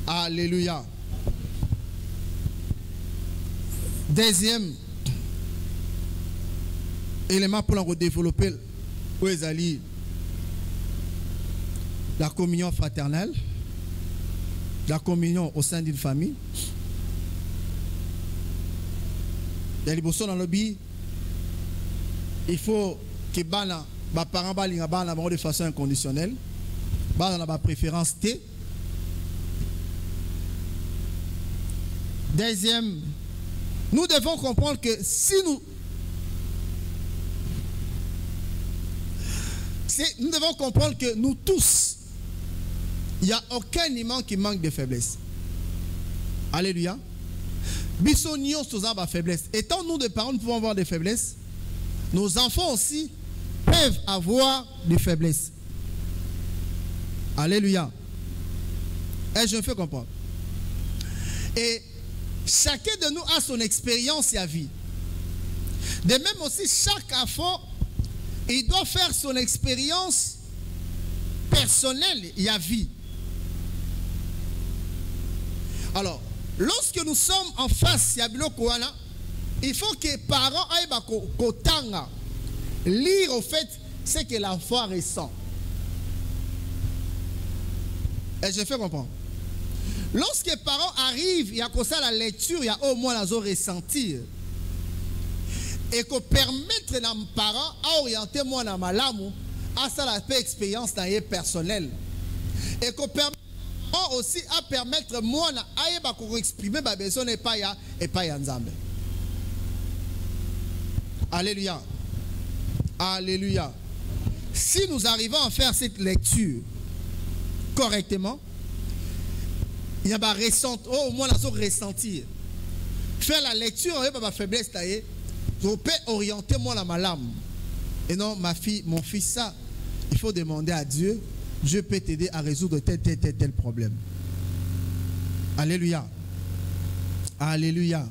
Alléluia. Deuxième élément pour la développer, la communion fraternelle, la communion au sein d'une famille. Il y a les bossons dans le lobby. Il faut que les parents de façon inconditionnelle, dans la préférence T. Deuxième, nous devons comprendre que si nous devons comprendre que nous tous, il n'y a aucun humain qui manque de faiblesse. Alléluia. Bissonions tous avons faiblesse. Étant nous des parents, nous pouvons avoir des faiblesses. Nos enfants aussi peuvent avoir des faiblesses. Alléluia. Et je me fais comprendre. Et chacun de nous a son expérience et sa vie. De même aussi, chaque enfant, il doit faire son expérience personnelle et sa vie. Alors, lorsque nous sommes en face de Biloko, il faut que les parents aillent lire au fait ce que l'enfant ressent. Et je fais comprendre. Lorsque les parents arrivent, il y a comme ça la lecture, il y a au moins la zone ressentir. Et qu'on permette à nos parents à orienter moi dans ma lame, à ça la expérience personnelle. Et qu'on permette aussi à permettre moi à exprimer ma besoin et pas Nzambe. Alléluia. Alléluia. Si nous arrivons à faire cette lecture correctement, il y a au moins la ressentir. Faire la lecture avec ma faiblesse, je peux orienter moi dans ma lame. Et non, ma fille, mon fils, ça, il faut demander à Dieu. Dieu peut t'aider à résoudre tel problème. Alléluia. Alléluia.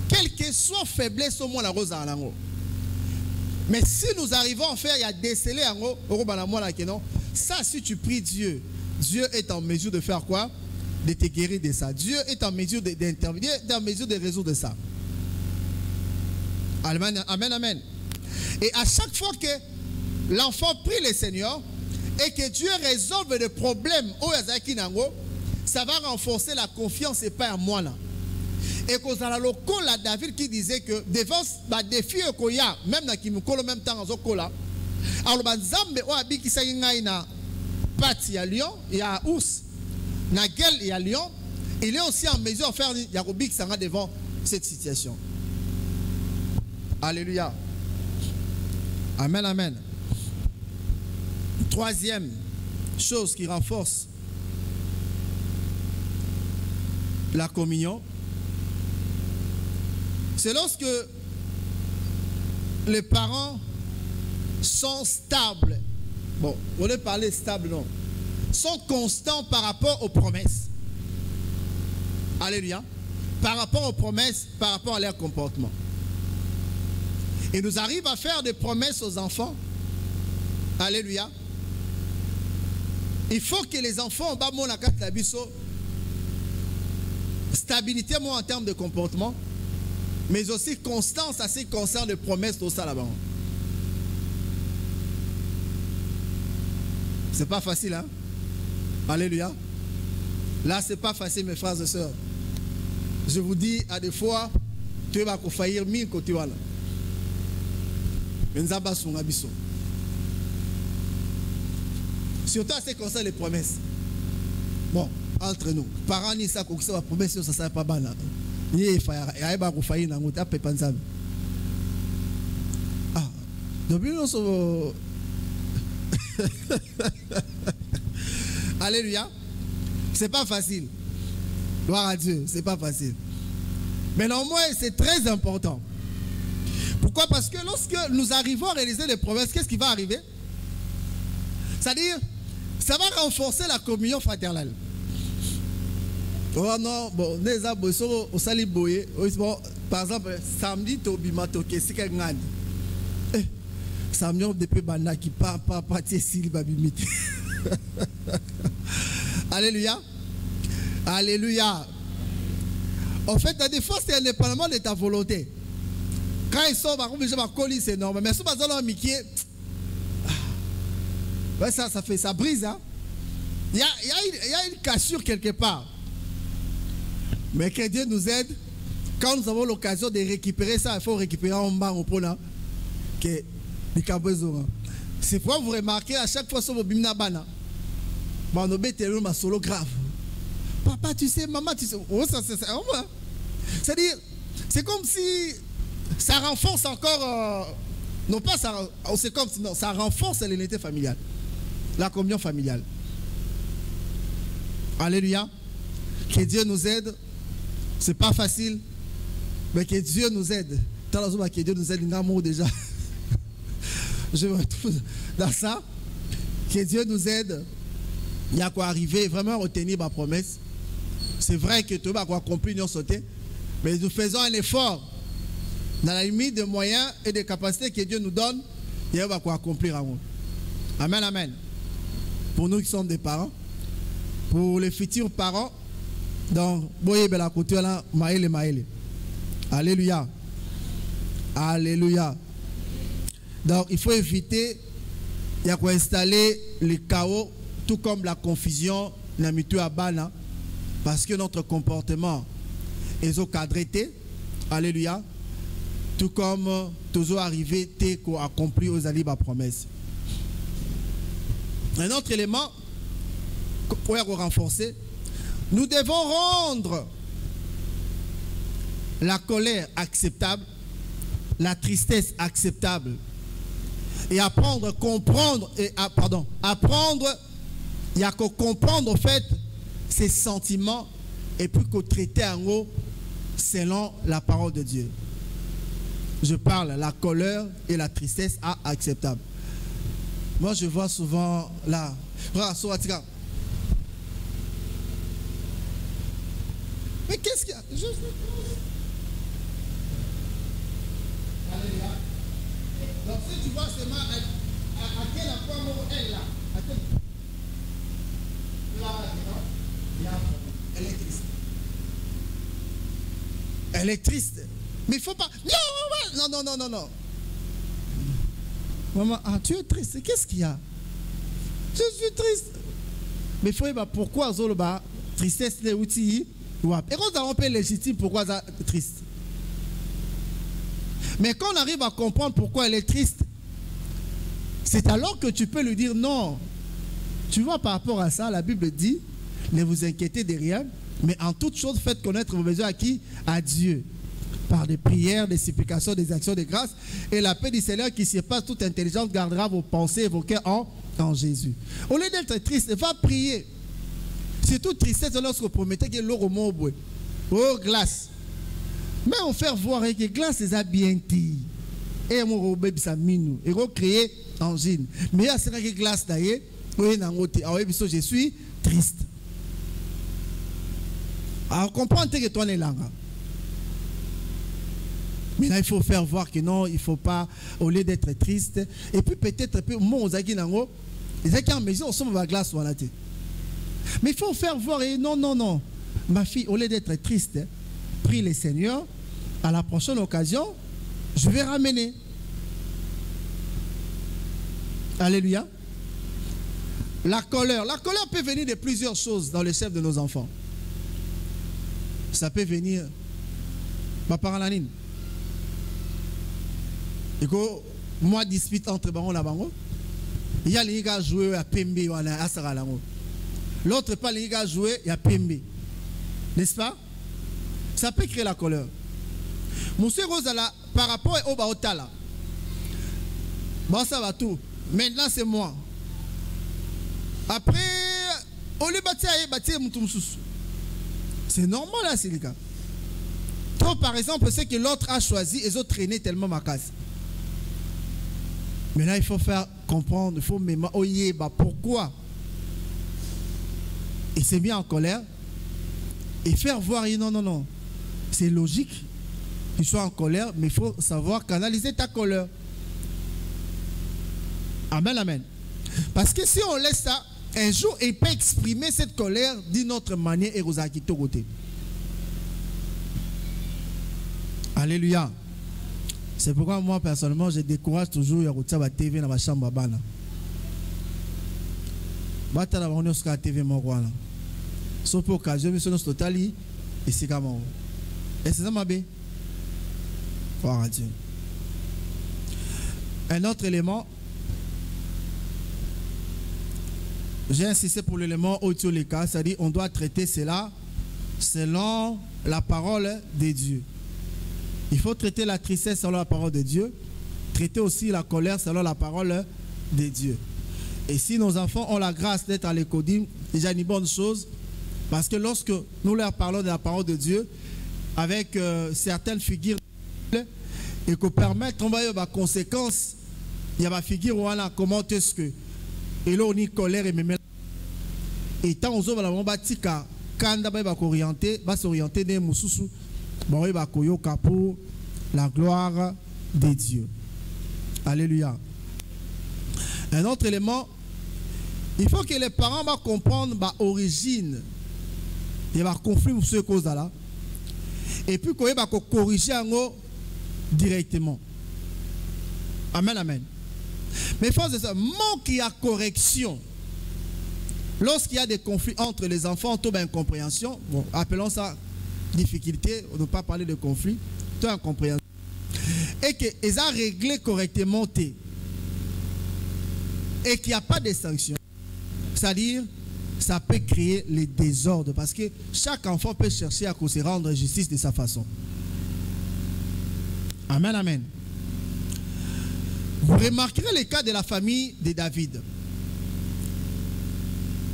Quelle que soit faiblesse au moins la rose en ango. Mais si nous arrivons à faire, il y a déceler en haut, ça, si tu pries Dieu, Dieu est en mesure de faire quoi? De te guérir de ça. Dieu est en mesure d'intervenir, est en mesure de résoudre ça. Amen, amen, amen. Et à chaque fois que l'enfant prie le Seigneur et que Dieu résolve le problème au Yazaki-Nango, ça va renforcer la confiance et pas à moi là. Et qu'on a le col à David qui disait que devant les défis qu'il y a, même dans Kimukolo, même temps en Zokola, alors Zambe ou Abi qui s'est na pati à Lyon, il y a ours, na gueule il y a Lyon, il est aussi en mesure de faire Yarobi qui sera devant cette situation. Alléluia. Amen, amen. Troisième chose qui renforce la communion, c'est lorsque les parents sont stables. Bon, on va parler stable, non. Sont constants par rapport aux promesses. Alléluia. Par rapport aux promesses, par rapport à leur comportement. Et nous arrivons à faire des promesses aux enfants. Alléluia. Il faut que les enfants aient stabilité moi en termes de comportement, mais aussi constance à ce qui concerne les promesses de ça là-bas. C'est pas facile, hein? Alléluia. Là, c'est pas facile, mes frères et sœurs. Je vous dis, à des fois, tu vas faillir 1000 côtés. Surtout à ce qui concerne les promesses. Bon, entre nous, parents, ni ça, qu'on la promesse, ça ne sert pas mal. Ah, depuis nous sommes. Alléluia. C'est pas facile. Gloire à Dieu, c'est pas facile. Mais néanmoins, c'est très important. Pourquoi? Parce que lorsque nous arrivons à réaliser les promesses, qu'est-ce qui va arriver? C'est-à-dire, ça va renforcer la communion fraternelle. Oh non, bon, par exemple, samedi, Tobimato, qu'est-ce qu'il y a? Samedi, depuis Bana qui pas s'il babimite. Alléluia. Alléluia. En fait, des fois, c'est indépendamment de ta volonté. Quand ils sont, c'est normal. Mais si vous avez ça brise. Hein? Il y a une cassure quelque part. Mais que Dieu nous aide. Quand nous avons l'occasion de récupérer ça, il faut récupérer en bas au pôle. C'est pourquoi vous remarquez à chaque fois sur vos bimna bana. On a solo grave. Papa, tu sais, maman, tu sais. Oh, ça c'est ça. C'est-à-dire, c'est comme si ça renforce encore, non pas ça, c'est comme si, non, ça renforce l'unité familiale, la communion familiale. Alléluia. Que Dieu nous aide. C'est pas facile, mais que Dieu nous aide. Que Dieu nous aide, déjà. Je me retrouve dans ça. Que Dieu nous aide. Il y a quoi arriver, vraiment retenir ma promesse. C'est vrai que tu vas accomplir nos sauter, mais nous faisons un effort dans la limite des moyens et des capacités que Dieu nous donne. Et on va accomplir. Amen, amen. Pour nous qui sommes des parents, pour les futurs parents, donc, alléluia. Alléluia. Donc, il faut éviter d'installer le chaos, tout comme la confusion, parce que notre comportement est au cadré. Alléluia. Tout comme toujours arrivé, qu'on accomplit aux alibas promesses. Un autre élément, pour renforcer, nous devons rendre la colère acceptable, la tristesse acceptable, et apprendre, comprendre, apprendre, il y a qu'à comprendre en fait ces sentiments et puis qu'au traiter en haut selon la parole de Dieu. Je parle la colère et la tristesse acceptable. Moi je vois souvent là, mais qu'est-ce qu'il y a? Alléluia. Donc si tu vois seulement à quel point elle là, à quel là, elle est triste. Elle est triste. Mais il ne faut pas. Non. Maman, tu es triste. Qu'est-ce qu'il y a? Je suis triste. Mais il faut voir pourquoi Zoloba, tristesse les outils. Et quand on peut légitime pourquoi elle est triste. Mais quand on arrive à comprendre pourquoi elle est triste, c'est alors que tu peux lui dire non. Tu vois, par rapport à ça, la Bible dit, ne vous inquiétez de rien, mais en toute chose, faites connaître vos besoins à qui? À Dieu. Par des prières, des supplications, des actions de grâce. Et la paix du Seigneur qui surpasse toute intelligence gardera vos pensées et vos cœurs en Jésus. Au lieu d'être triste, va prier. Surtout tristesse lorsque vous promettez que l'eau remonte. Oh, glace. Mais on fait voir que glace est bien dit. Et on va et on créer angine. Mais il y a cette glace d'ailleurs. Je suis triste. Alors comprendre que toi es là. Mais là il faut faire voir que non, il ne faut pas, au lieu d'être triste. Et puis peut-être, moi, en maison, on se met la glace. Mais il faut faire voir, et non. Ma fille, au lieu d'être triste, prie le Seigneur. À la prochaine occasion, je vais ramener. Alléluia. La colère peut venir de plusieurs choses dans le chef de nos enfants. Ça peut venir par la ligne. Et que moi dispute entre baron et baron. Il y a les gars jouer à Pembe ou à Saralango. L'autre pas les gars jouer à Pembe. N'est-ce pas? Ça peut créer la colère. Monsieur Rosala, par rapport au Baotala, bon, ça va tout. Maintenant, c'est moi. Après, au lieu de bâtir, c'est normal là, c'est le cas. Toi, par exemple, c'est que l'autre a choisi et les autres traînaient tellement ma case. Mais là, il faut faire comprendre, il faut même, pourquoi? Et c'est bien en colère. Et faire voir, non. C'est logique qu'il soit en colère, mais il faut savoir canaliser ta colère. Amen, amen. Parce que si on laisse ça, un jour, il peut exprimer cette colère d'une autre manière et aux acquittons côté. Alléluia. C'est pourquoi moi, personnellement, je décourage toujours la TV dans ma chambre. Je TV sauf pour occasion, mais c'est total et c'est comme et c'est ça ma bé. Un autre élément, j'ai insisté pour l'élément autour les cas, c'est-à-dire on doit traiter cela selon la parole de Dieu. Il faut traiter la tristesse selon la parole de Dieu. Traiter aussi la colère selon la parole de Dieu. Et si nos enfants ont la grâce d'être à l'écodim, déjà une bonne chose. Parce que lorsque nous leur parlons de la parole de Dieu, avec certaines figures, et qu'on permette, on va y avoir des conséquences, il y a des figures où on a comment est-ce que, et là on y colère et même. Et tant on va bâtir quand on va s'orienter des moussousou, bon, il va koyoka pour la gloire de Dieu. Alléluia. Un autre élément, il faut que les parents vont comprendre l'origine. Il y a un conflit sur ces causes-là. Et puis, qu'on va corriger directement. Amen, amen. Mais il faut que ça manque de correction. Lorsqu'il y a des conflits entre les enfants, tout incompréhension, bon, appelons ça difficulté, on ne peut pas parler de conflit, tout incompréhension. Et qu'ils ont réglé correctement, et qu'il n'y a pas de sanctions. C'est-à-dire, ça peut créer les désordres parce que chaque enfant peut chercher à se rendre justice de sa façon. Amen, amen. Vous remarquerez le cas de la famille de David.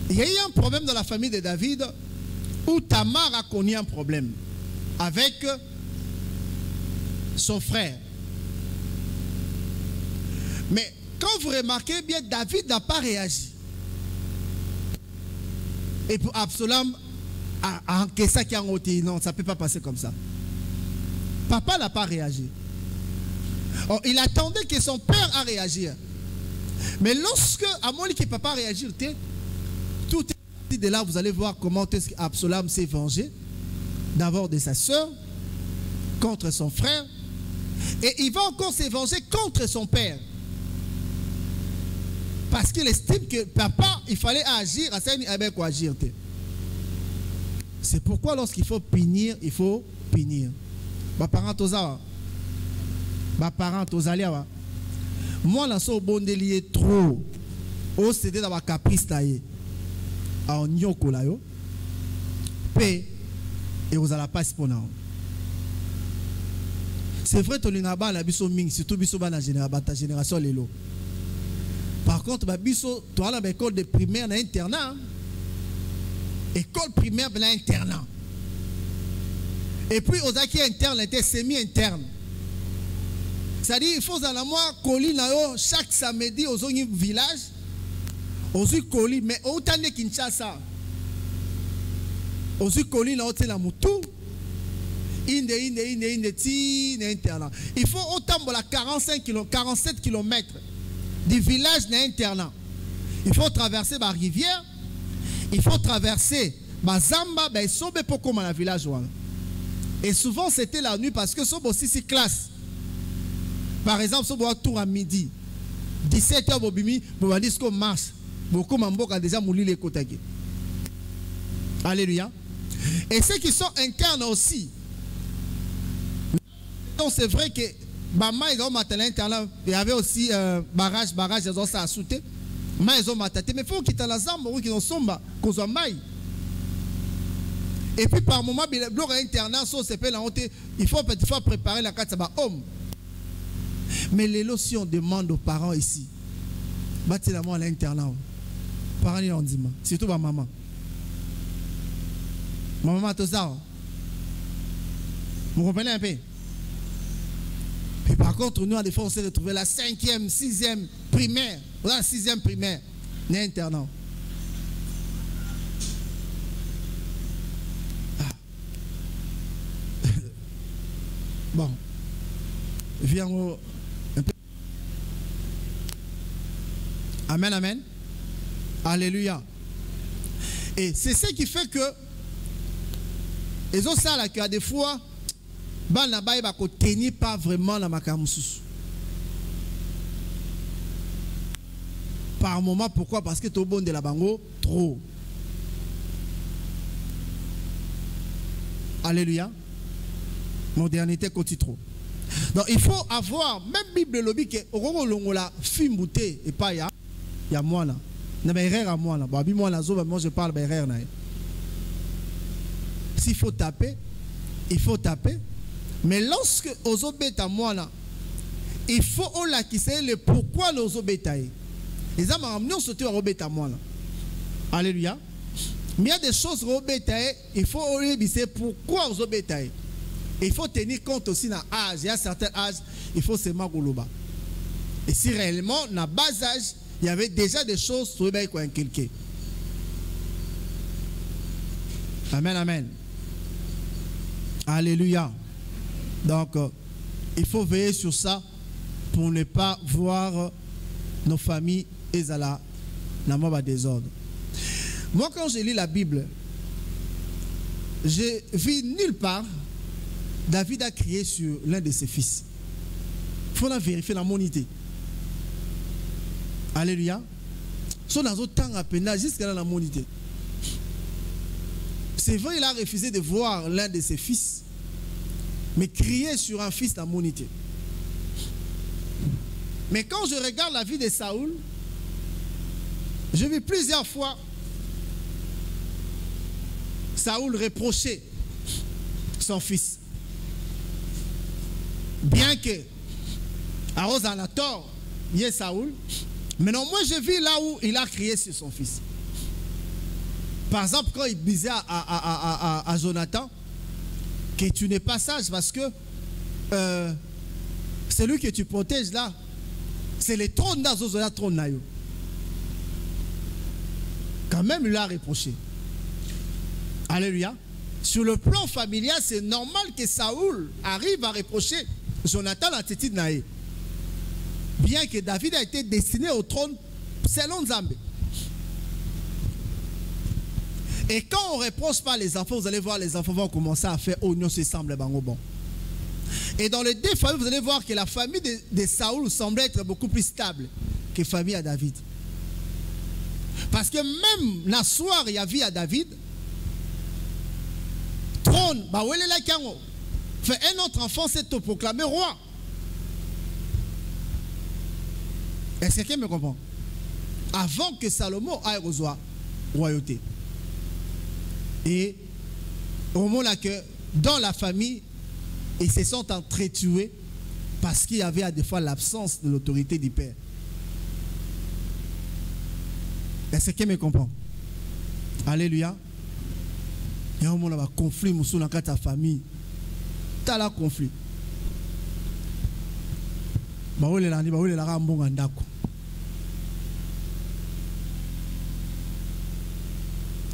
Il y a eu un problème dans la famille de David où Tamar a connu un problème avec son frère. Mais quand vous remarquez bien, David n'a pas réagi. Et pour Absalom a encaissé ça qui a ôté. Non, ça ne peut pas passer comme ça. Papa n'a pas réagi. Or, il attendait que son père a réagi. Mais lorsque Amoli que papa a réagi, tout est de là, vous allez voir comment est-ce qu'Absalom s'est vengé. D'abord de sa soeur, contre son frère. Et il va encore se venger contre son père. Parce qu'il estime que papa, il fallait agir, avec quoi agir. C'est pourquoi lorsqu'il faut punir, il faut punir. Ma parent toza. Ma parent toza liawa. Moi, là, so bon délié trop. Au CD dans ma caprice taillé. En nyoko là yo. P. Et vous allez pas spawner. C'est vrai, ton ingaba la biso ming, surtout biso ba na génération lelo. Par contre, biso, toi là, l'école de primaire, na internat. École primaire, na internat. Et puis, aux acquis internes, était semi-interne. C'est-à-dire, il faut à la moi, colis chaque samedi, aux village, aux colis, mais autant de Kinshasa. Aux colis, là, c'est la moutou. Inde, internat. Il faut autant de 47 km. Du village n'est internat. Il faut traverser la rivière. Il faut traverser la Zamba, ben sobe pour comme la village. Et souvent c'était la nuit parce que sobe aussi c'est classe. Par exemple, sobe un tour à midi. 17h bobimi, bobadis qu'on marche. Beaucoup m'emboque a déjà mouli les côtés. Alléluia. Et ceux qui sont internes aussi. Donc c'est vrai que maman ils ont maté internat, il y avait aussi barrage ils ont ça à sauter. Mais ils ont maté, mais il faut qu'ils la zambe ou qu'ils ont somba qu'on soit maille. Et puis par moment le bloc internat c'est pas la honte, il faut préparer la carte ça homme. Mais les lots si on demande aux parents ici, bâtir la moi à l'internat. Parents ils ont dit surtout ma maman. Ma maman tout ça. Vous comprenez un peu? Et par contre, nous, à des fois, on s'est retrouvé la 5e, 6e primaire. La 6e primaire. L'internat. Ah. Bon. Viens un peu. Amen, amen. Alléluia. Et c'est ce qui fait que ils ont ça là, qu'il y a des fois. Ban là-bas, il va tenir pas vraiment la makamusus. Par moment, pourquoi? Parce que tu es bon de la bango, trop. Alléluia. Modernité côté trop. Donc il faut avoir, même Bible lobby, que au la film bouté et pas ya moi là. Na erreur à moi là. Moi je parle d'erreur là. s'il faut taper, il faut taper. Mais lorsque ozobeta mwana, il faut olakisa le pourquoi l'ozobeta. Les âmes ont sauté au robeta mwana. Alléluia. Mais il y a des choses robeta, il faut olakisa pourquoi ozobeta. Il faut tenir compte aussi dans l'âge. Il y a certains âges, il faut se magoulouba. Et si réellement, dans bas âge, il y avait déjà des choses sur le quoi inculquer. Amen, amen. Alléluia. Donc, il faut veiller sur ça pour ne pas voir nos familles et la mort désordre. Moi, quand je lis la Bible, je vis nulle part David a crié sur l'un de ses fils. Il faut vérifier la monité. Alléluia. Son dans autant à peine jusqu'à la monité. C'est vrai, il a refusé de voir l'un de ses fils, mais crier sur un fils dans la monité. Mais quand je regarde la vie de Saoul, je vis plusieurs fois Saoul reprocher son fils. Bien que Arose en a tort, il est Saoul, mais non, moi je vis là où il a crié sur son fils. Par exemple, quand il disait à Jonathan que tu n'es pas sage parce que celui que tu protèges là, c'est le trône d'Azozola, trône Nayo. Quand même, il l'a reproché. Alléluia. Sur le plan familial, c'est normal que Saoul arrive à reprocher Jonathan la tête naïe. Bien que David a été destiné au trône selon Zambé. Et quand on ne reproche pas les enfants, vous allez voir, les enfants vont commencer à faire oignon se semble bon. Et dans les deux familles, vous allez voir que la famille de Saoul semblait être beaucoup plus stable que la famille à David. Parce que même la soirée, il y a vie à David. Trône, bah où est la kango? Fait un autre enfant s'est proclamé roi. Est-ce que quelqu'un me comprend? Avant que Salomon aille aux royauté. Et au moment là que dans la famille, ils se sont entretués parce qu'il y avait à des fois l'absence de l'autorité du père. Est-ce que quelqu'un me comprend? Alléluia. Il y a un moment où il y a un conflit dans ta famille. Tu as un conflit.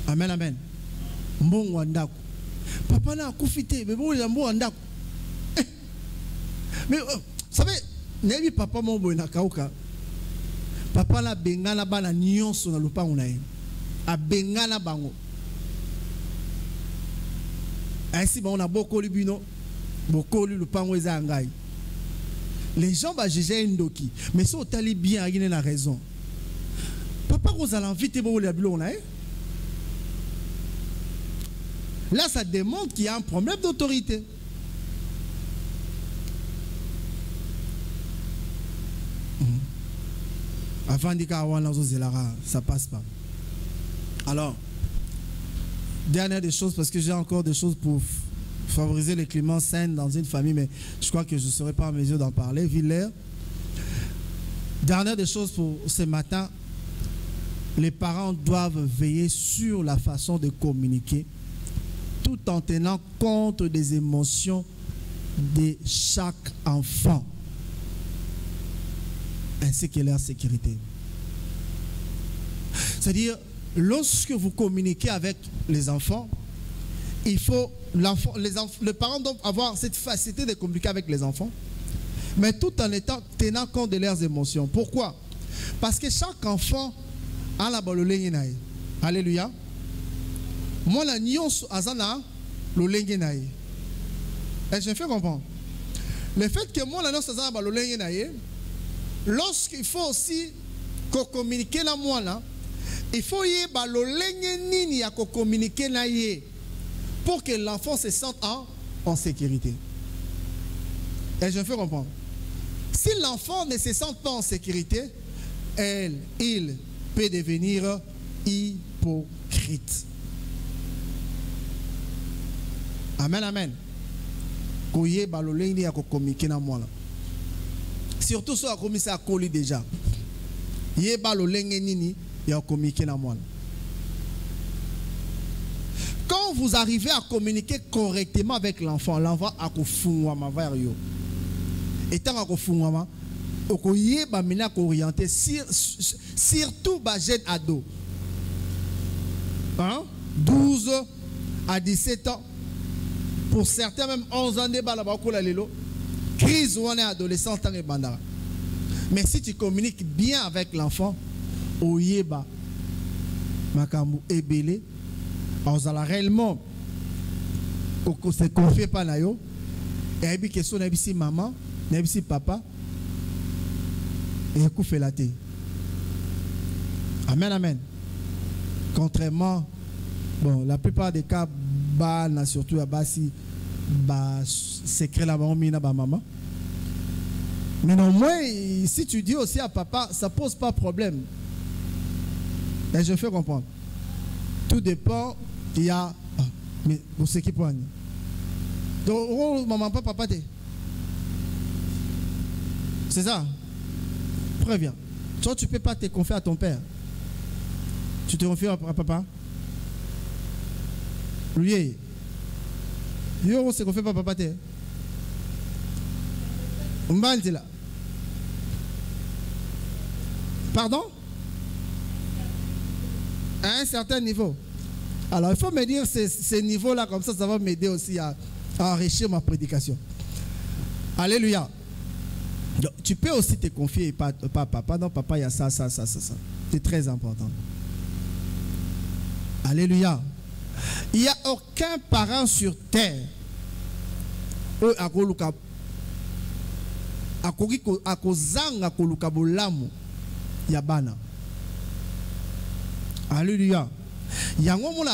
Amen, amen. Papa n'a pas fait, mais bon, il a un mais vous savez, n'est-ce pas papa mon bon nakauka? Papa la bengana bana nyonso na lupango na ye. A bengana bango. Ainsi on a beaucoup libino, beaucoup lupango eza ngai. Les gens va juger ndoki, mais si on tali bien, il a raison. Papa vous allez inviter beaucoup les bilons là. Là, ça démontre qu'il y a un problème d'autorité. Avant de dire ça passe pas. Alors, dernière des choses, parce que j'ai encore des choses pour favoriser le climat sain dans une famille, mais je crois que je ne serai pas en mesure d'en parler. Villers. Dernière des choses pour ce matin, les parents doivent veiller sur la façon de communiquer tout en tenant compte des émotions de chaque enfant ainsi que leur sécurité. C'est-à-dire, lorsque vous communiquez avec les enfants, il faut les parents doivent avoir cette facilité de communiquer avec les enfants, mais tout en tenant compte de leurs émotions. Pourquoi? Parce que chaque enfant a la balolenge. Alléluia. Moi, la nyonso azana lolenge nae. Et je me fais comprendre. Le fait que moi, la nyonso azana balolenge nae, lorsqu'il faut aussi communiquer la moi là, il faut y balolenge nini ya communiquer nae pour que l'enfant se sente en sécurité. Et je me fais comprendre. Si l'enfant ne se sent pas en sécurité, il peut devenir hypocrite. Amen, amen. Koye baloleni ya communiquer na moi. Surtout si a commis ça à coller déjà. Ye baloleni nini ya communiquer na moi. Quand vous arrivez à communiquer correctement avec l'enfant, l'enfant a kofungwama vers yo. Et tant que kofungwama, okoye ba mena ko orienter surtout ba jeune ado. Hein? 12 à 17 ans. Pour certains même 11 ans de balabakola lelo. Crise ou on est adolescent tant que bandara. Mais si tu communiques bien avec l'enfant, oyeba makambu ebele, on a réellement se confier pas na yo. Et puis question na bisi maman, na bisi papa. Et coup fait la thé. Amen, amen. Contrairement, bon, la plupart des cas, bah, surtout à Bassi, bah, secret là-bas, mina ba maman. Mais néanmoins, si tu dis aussi à papa, ça pose pas problème. Et je fais comprendre. Tout dépend, il y a. Ah, mais pour ce qui prend. Donc, oh, maman, papa, c'est ça. Préviens. Toi, tu ne peux pas te confier à ton père. Tu te confies à papa. Lui, on se confie à papa. Là. Pardon? À un certain niveau. Alors, il faut me dire ces niveaux-là, comme ça va m'aider aussi à enrichir ma prédication. Alléluia. Donc, tu peux aussi te confier, pas papa. Non, papa, il y a ça. C'est très important. Alléluia. Il n'y a aucun parent sur terre Alléluia. Il y a un moment où les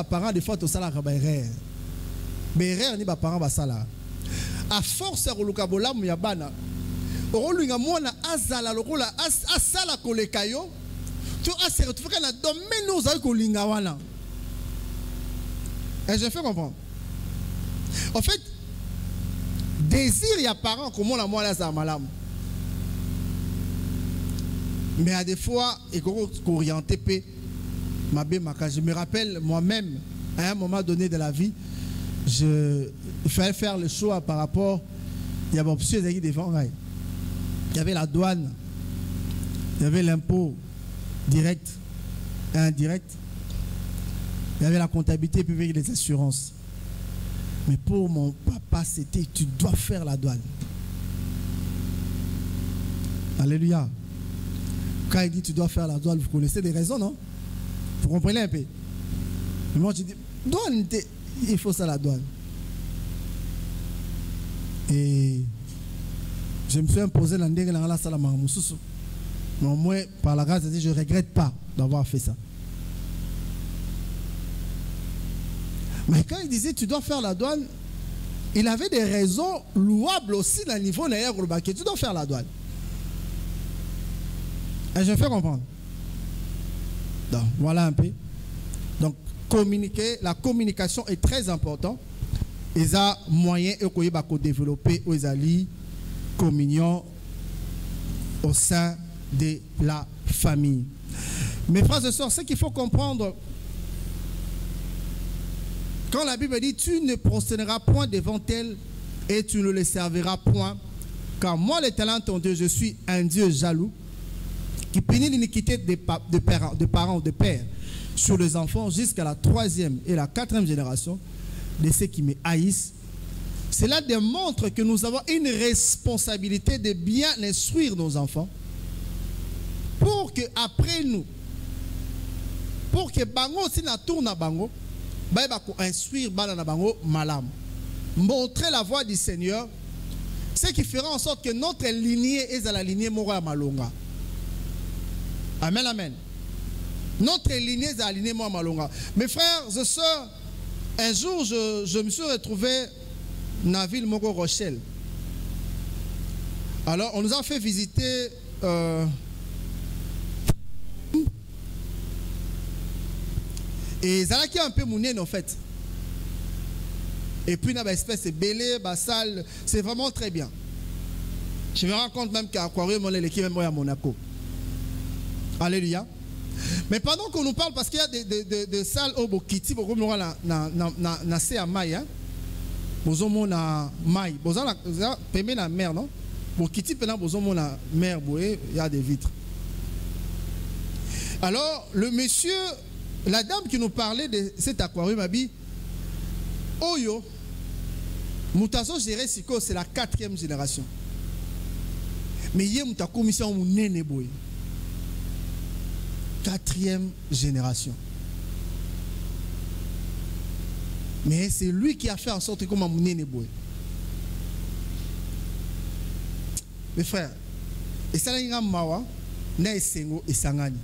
parents des fois tous erreur ni ba parents basala. À force de yabana. Orolinga mwana azala lokola asala kolekayo. Tu as se retrouver dans le domaine où vous kolinga wana. Et je fais comprendre. En fait, désir il y a parents comment la mwana za malam. Mais à des fois et orienté pe je me rappelle moi-même à un moment donné de la vie, il fallait faire le choix par rapport il y avait option devant. Il y avait la douane, il y avait l'impôt direct et indirect, il y avait la comptabilité et puis les assurances. Mais pour mon papa, c'était tu dois faire la douane. Alléluia. Quand il dit tu dois faire la douane, vous connaissez des raisons, non? Vous comprenez un peu? Mais moi je dis, douane, il faut ça la douane. Et je me suis imposé dans la salle à Maramoussou. Mais au moins, par la grâce de Dieu, je ne regrette pas d'avoir fait ça. Mais quand il disait tu dois faire la douane, il avait des raisons louables aussi dans le niveau de tu dois faire la douane. Et je fais comprendre. Donc, voilà un peu. Donc, communiquer, la communication est très importante. Il y a moyen de développer aux alliés communion au sein de la famille. Mes frères et sœurs, ce qu'il faut comprendre, quand la Bible dit tu ne prosterneras point devant elle et tu ne les serviras point, car moi l'Éternel ton Dieu, je suis un Dieu jaloux qui punit l'iniquité de parents, de pères sur les enfants jusqu'à la 3e et la 4e génération de ceux qui me haïssent. Cela démontre que nous avons une responsabilité de bien instruire nos enfants pour que après nous, pour que bango si na tourne bango, ba instruire bana na bango malam. Montrer la voie du Seigneur, ce qui fera en sorte que notre lignée est à la lignée Mora Malonga. Amen, amen. Notre lignée est à la lignée Mora Malonga. Mes frères et sœurs, un jour je me suis retrouvé dans la ville Mogo Rochelle. Alors on nous a fait visiter et Zalaki un peu mounien en fait. Et puis, il y a une espèce de belé, salle. C'est vraiment très bien. Je me rends compte même qu'à Aquarium, on est l'équipe même à Monaco. Alléluia. Mais pendant qu'on nous parle, parce qu'il y a des salles au Bokiti, beaucoup de gens na à Maï, beaucoup na Maï, beaucoup na na mer, non? Bokiti, beaucoup na mer, il y a des vitres. Alors, le monsieur, la dame qui nous parlait de cet aquarium a dit, Oyo, Moutazo géré Siko, c'est la 4e génération. Mais il y a une commission nene boy. 4e génération. Mais c'est lui qui a fait en sorte que comme nene boy. Mes frères, et ça n'a mawa, na esengo et sangani.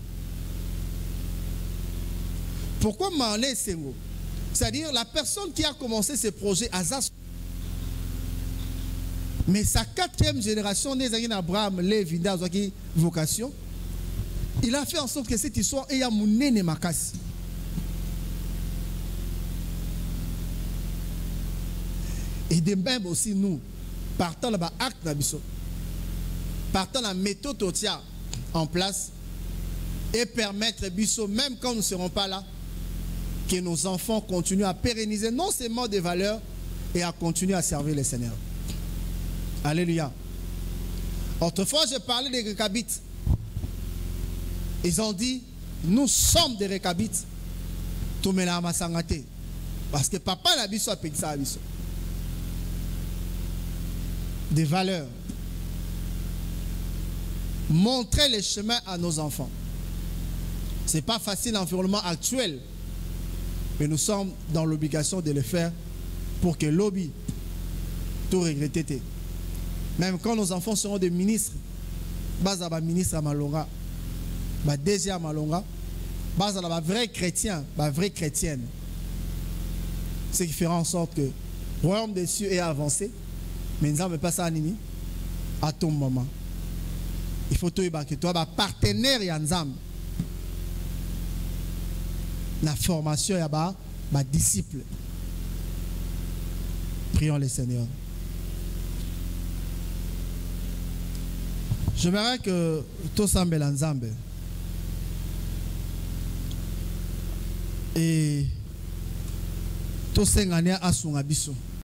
Pourquoi mawa esengo? C'est-à-dire la personne qui a commencé ce projet Azaz. Mais sa 4e génération, Abraham, Lévi, qui vocation, il a fait en sorte que cette histoire ait un makasi. Et de même aussi nous, partant là-bas, acte d'abisso, partant la méthode en place et permettre bisso, même quand nous ne serons pas là, que nos enfants continuent à pérenniser non seulement des valeurs et à continuer à servir le Seigneur. Alléluia. Autrefois, je parlais des Récabites. Ils ont dit, nous sommes des Récabites. Tout le monde sangate. Parce que papa n'a pas payé ça. Des valeurs. Montrer les chemins à nos enfants. Ce n'est pas facile l'environnement actuel. Mais nous sommes dans l'obligation de le faire pour que l'objet tout regretter. Même quand nos enfants seront des ministres, Bazaba ministre à Malonga, DG à Malonga, Bazaba vrai chrétien, vraie chrétienne. Ce qui fera en sorte que le royaume des cieux est avancé, mais nous n'avons pas ça à ton moment. Il faut que toi, partenaire et ensemble. La formation et disciple. Prions le Seigneur. J'aimerais que tout semble ensemble. Et tout s'engagner à son abisso.